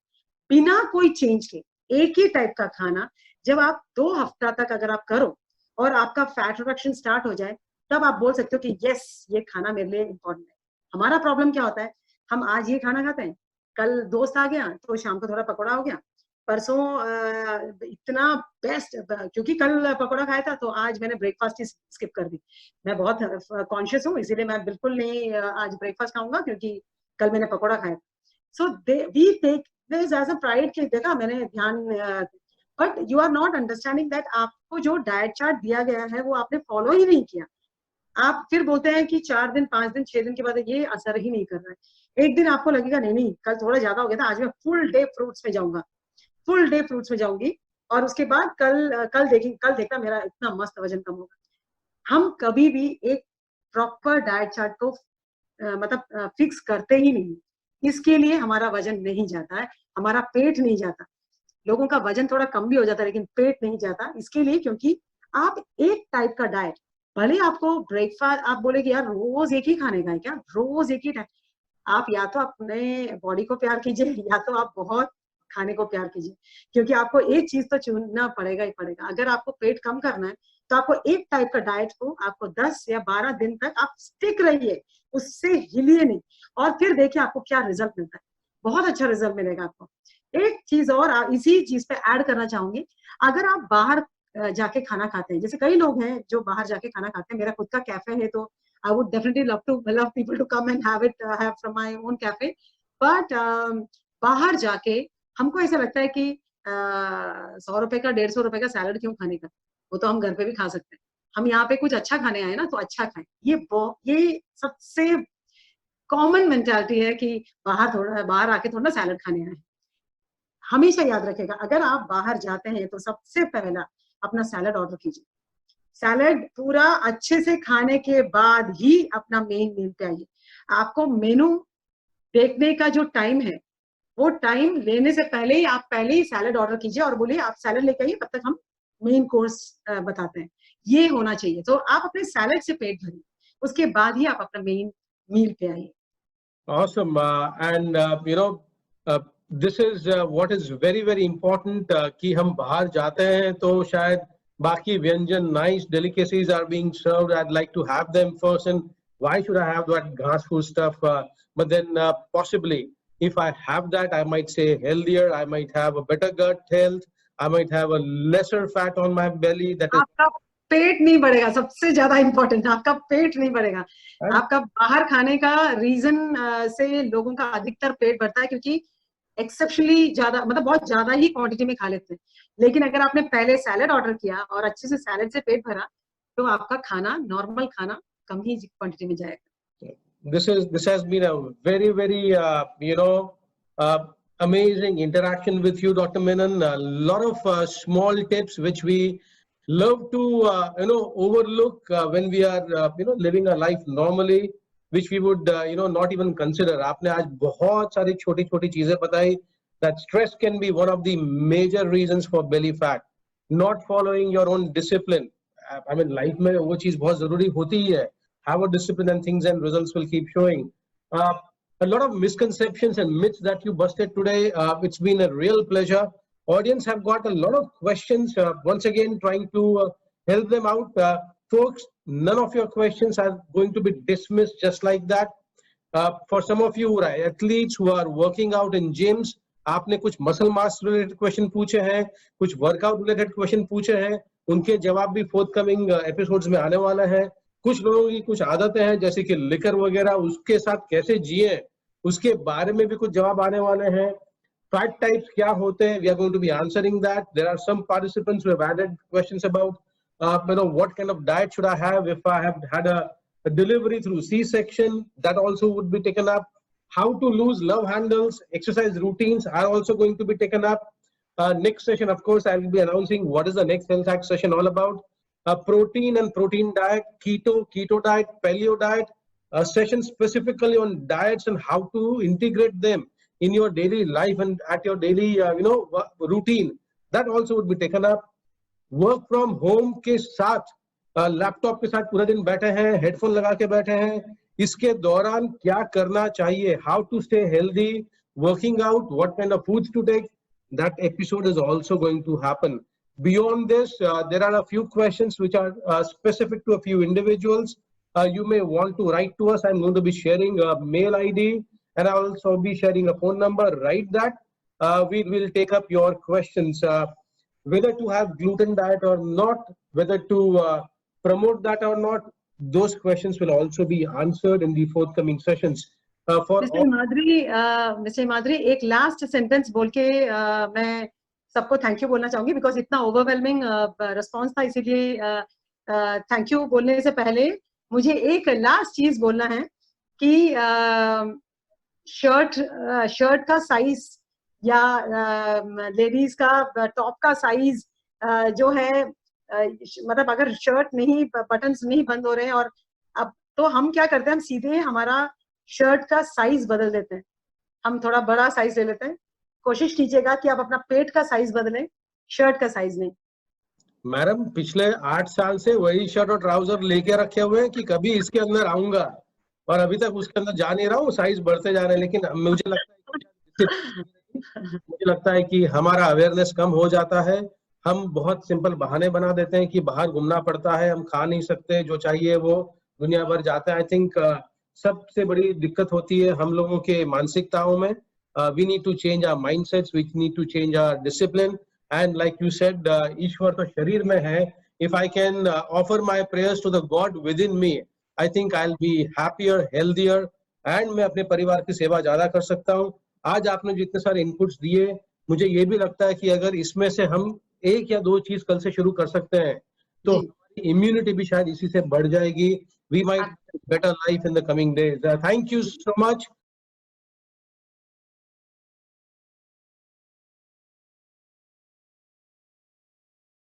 बिना कोई चेंज के, एक ही टाइप का खाना। जब आप 2 हफ्ता तक अगर आप करो और आपका फैट रिडक्शन स्टार्ट हो जाए, तब आप बोल सकते हो कि यस ये खाना मेरे लिए इंपॉर्टेंट है। हमारा प्रॉब्लम क्या होता है, हम आज ये खाना खाते हैं, कल दोस्त आ गया तो शाम को थोड़ा पकौड़ा हो गया, परसों इतना बेस्ट क्योंकि कल पकौड़ा खाया था तो आज मैंने ब्रेकफास्ट ही स्किप कर दी। मैं बहुत कॉन्शियस हूँ, इसीलिए मैं बिल्कुल नहीं आज ब्रेकफास्ट खाऊंगा क्योंकि कल मैंने पकौड़ा खाया। So we take this as a pride कि देखा मैंने ध्यान, but you are not understanding that आपको जो डाइट चार्ट दिया गया है वो आपने फॉलो ही नहीं किया। आप फिर बोलते हैं कि 4 दिन, 5 दिन, 6 दिन के बाद ये असर ही नहीं कर रहा है। एक दिन आपको लगेगा नहीं नहीं कल थोड़ा ज्यादा हो गया था, आज मैं फुल डे फ्रूट्स में जाऊंगा, फुल डे फ्रूट्स में जाऊंगी और उसके बाद कल देखना मेरा इतना मस्त वजन कम होगा। हम कभी भी एक प्रॉपर डाइट चार्ट को मतलब फिक्स करते ही नहीं। इसके लिए हमारा वजन नहीं जाता है, हमारा पेट नहीं जाता। लोगों का वजन थोड़ा कम भी हो जाता है लेकिन पेट नहीं जाता, इसके लिए क्योंकि आप एक टाइप का डाइट, भले आपको ब्रेकफास्ट आप बोले कि यार रोज एक ही खाने का है क्या, रोज एक ही टाइम, आप या तो अपने बॉडी को प्यार कीजिए या तो आप बहुत खाने को प्यार कीजिए, क्योंकि आपको एक चीज तो चुनना पड़ेगा ही पड़ेगा। अगर आपको पेट कम करना है तो आपको एक टाइप का डाइट को आपको 10 या 12 दिन तक आप स्टिक रहिए, उससे हिलिए नहीं और फिर देखिए आपको क्या रिजल्ट मिलता है। बहुत अच्छा रिजल्ट मिलेगा आपको। एक चीज और इसी चीज पे ऐड करना चाहूंगी, अगर आप बाहर जाके खाना खाते हैं, जैसे कई लोग हैं जो बाहर जाके खाना खाते हैं, मेरा खुद का कैफे है तो I would definitely love people to come and have from my own cafe. But बाहर जाके हमको ऐसा लगता है कि 100 रुपए का 150 रुपए का सैलड क्यों खाने का, वो तो हम घर पे भी खा सकते हैं। हम यहाँ पे कुछ अच्छा खाने आए ना तो अच्छा खाएं। ये सबसे कॉमन मेंटालिटी है कि बाहर आके थोड़ा सैलड खाने आए। हमेशा याद रखेगा, अगर आप बाहर जाते हैं तो सबसे पहला अपना सैलड ऑर्डर कीजिए। सैलड पूरा अच्छे से खाने के बाद ही अपना मेन मील पे आइए। आपको मेनू देखने का जो टाइम है, वो टाइम लेने से पहले ही आप पहले ही सैलड ऑर्डर कीजिए और बोलिए आप सैलड लेके आइए, तब तक हम मेन कोर्स बताते हैं। ये होना चाहिए। तो आप अपने सैलड से पेट भरिए, उसके बाद ही आप अपना मेन मील पे आइए। Awesome. This is what is very, very important कि हम बाहर जाते हैं तो शायद बाकी व्यंजन, nice delicacies are being served. I'd like to have them first. And why should I have that ghas food stuff? But then possibly, if I have that, I might say healthier. I might have a better gut health. I might have a lesser fat on my belly. That is. आपका पेट नहीं बढ़ेगा, सबसे ज्यादा इंपॉर्टेंट, आपका पेट नहीं बढ़ेगा। आपका बाहर खाने का रीजन से लोगों का अधिकतर पेट बढ़ता है क्योंकि एक्सेप्शनली ज्यादा, मतलब बहुत ज्यादा ही क्वांटिटी में खा लेते हैं। लेकिन अगर आपने पहले सैलड ऑर्डर किया और अच्छे से सैलड से पेट भरा, तो आपका खाना, नॉर्मल खाना कम ही क्वांटिटी में जाएगा। This has been a very, very amazing interaction with you, Dr. Menon. A lot of small tips which we love to overlook when we are living our life normally, which we would not even consider. आपने आज बहुत सारी छोटी छोटी चीजें बताई that stress can be one of the major reasons for belly fat. Not following your own discipline. I mean, life में वो चीज बहुत जरूरी होती ही है. Have a discipline and things and results will keep showing. A lot of misconceptions and myths that you busted today. It's been a real pleasure. Audience have got a lot of questions. Once again, trying to help them out. Folks, none of your questions are going to be dismissed just like that. For some of you athletes who are working out in gyms, आपने कुछ मसल मास रिलेटेड क्वेश्चन पूछे हैं, कुछ वर्कआउट रिलेटेड क्वेश्चन पूछे हैं, उनके जवाब भी फोर्थकमिंग एपिसोड्स में आने वाला है। कुछ लोगों की कुछ आदतें हैं जैसे कि लिकर वगैरह, उसके साथ कैसे जिए उसके बारे में भी कुछ जवाब आने वाले हैं। फैट टाइप्स क्या होते हैं, we are going to be answering that. There are some participants who have added questions about what kind of diet should I have if I have had a delivery through C-section, that also would be taken up. How to lose love handles, exercise routines are also going to be taken up. Next session, of course, I will be announcing what is the next health hack session all about. Protein and protein diet, keto diet, paleo diet, a session specifically on diets and how to integrate them in your daily life and at your daily routine. That also would be taken up. Work from home के साथ लैपटॉप के साथ पूरा दिन बैठे हैं, हेडफोन लगा के बैठे हैं, इसके दौरान क्या करना चाहिए, how to stay healthy, working out, what kind of foods to take, that episode is also going to happen. Beyond this, there are a few questions which are specific to a few individuals. You may want to write to us. I'm going to be sharing a mail ID and I'll also be sharing a phone number. Write that. We will take up your questions. Whether to have gluten diet or not, whether to promote that or not, those questions will also be answered in the forthcoming sessions. Mister Madhuri, एक लास्ट सेंटेंस बोल के मैं सबको थैंक यू बोलना चाहूंगी, बिकॉज इतना ओवरवेलमिंग रिस्पॉन्स था, इसीलिए थैंक यू बोलने से पहले मुझे एक लास्ट चीज बोलना है कि शर्ट का साइज या लेडीज का टॉप का साइज जो है, मतलब अगर शर्ट नहीं, बटन्स नहीं बंद हो रहे हैं, और अब तो हम क्या करते हैं, हम सीधे हमारा शर्ट का साइज बदल देते हैं, हम थोड़ा बड़ा साइज ले लेते हैं। कोशिश कीजिएगा कि आप अपना पेट का साइज बदलें, शर्ट का साइज नहीं। मैडम, पिछले 8 साल से वही शर्ट और ट्राउजर लेके रखे हुए हैं कि कभी इसके अंदर आऊंगा, और अभी तक उसके अंदर जा नहीं रहा हूँ, साइज बढ़ते जा रहे हैं। लेकिन मुझे लगता है कि हमारा अवेयरनेस कम हो जाता है, हम बहुत सिंपल बहाने बना देते हैं कि बाहर घूमना पड़ता है, हम खा नहीं सकते, जो चाहिए वो दुनिया भर जाता है। आई थिंक सबसे बड़ी दिक्कत होती है हम लोगों के मानसिकताओं में। We need to change our mindsets, we need to change our discipline, and like you said, ईश्वर तो शरीर में है. If I can offer my prayers to the God within me, I think I'll be happier, healthier, and मैं अपने परिवार की सेवा ज्यादा कर सकता हूँ. आज आपने जितने सारे इनपुट्स दिए, मुझे ये भी लगता है कि अगर इसमें से हम 1 या 2 चीज कल से शुरू कर सकते हैं तो इम्यूनिटी भी शायद इसी से बढ़ जाएगी. We might have a better life in the coming days. Thank you so much.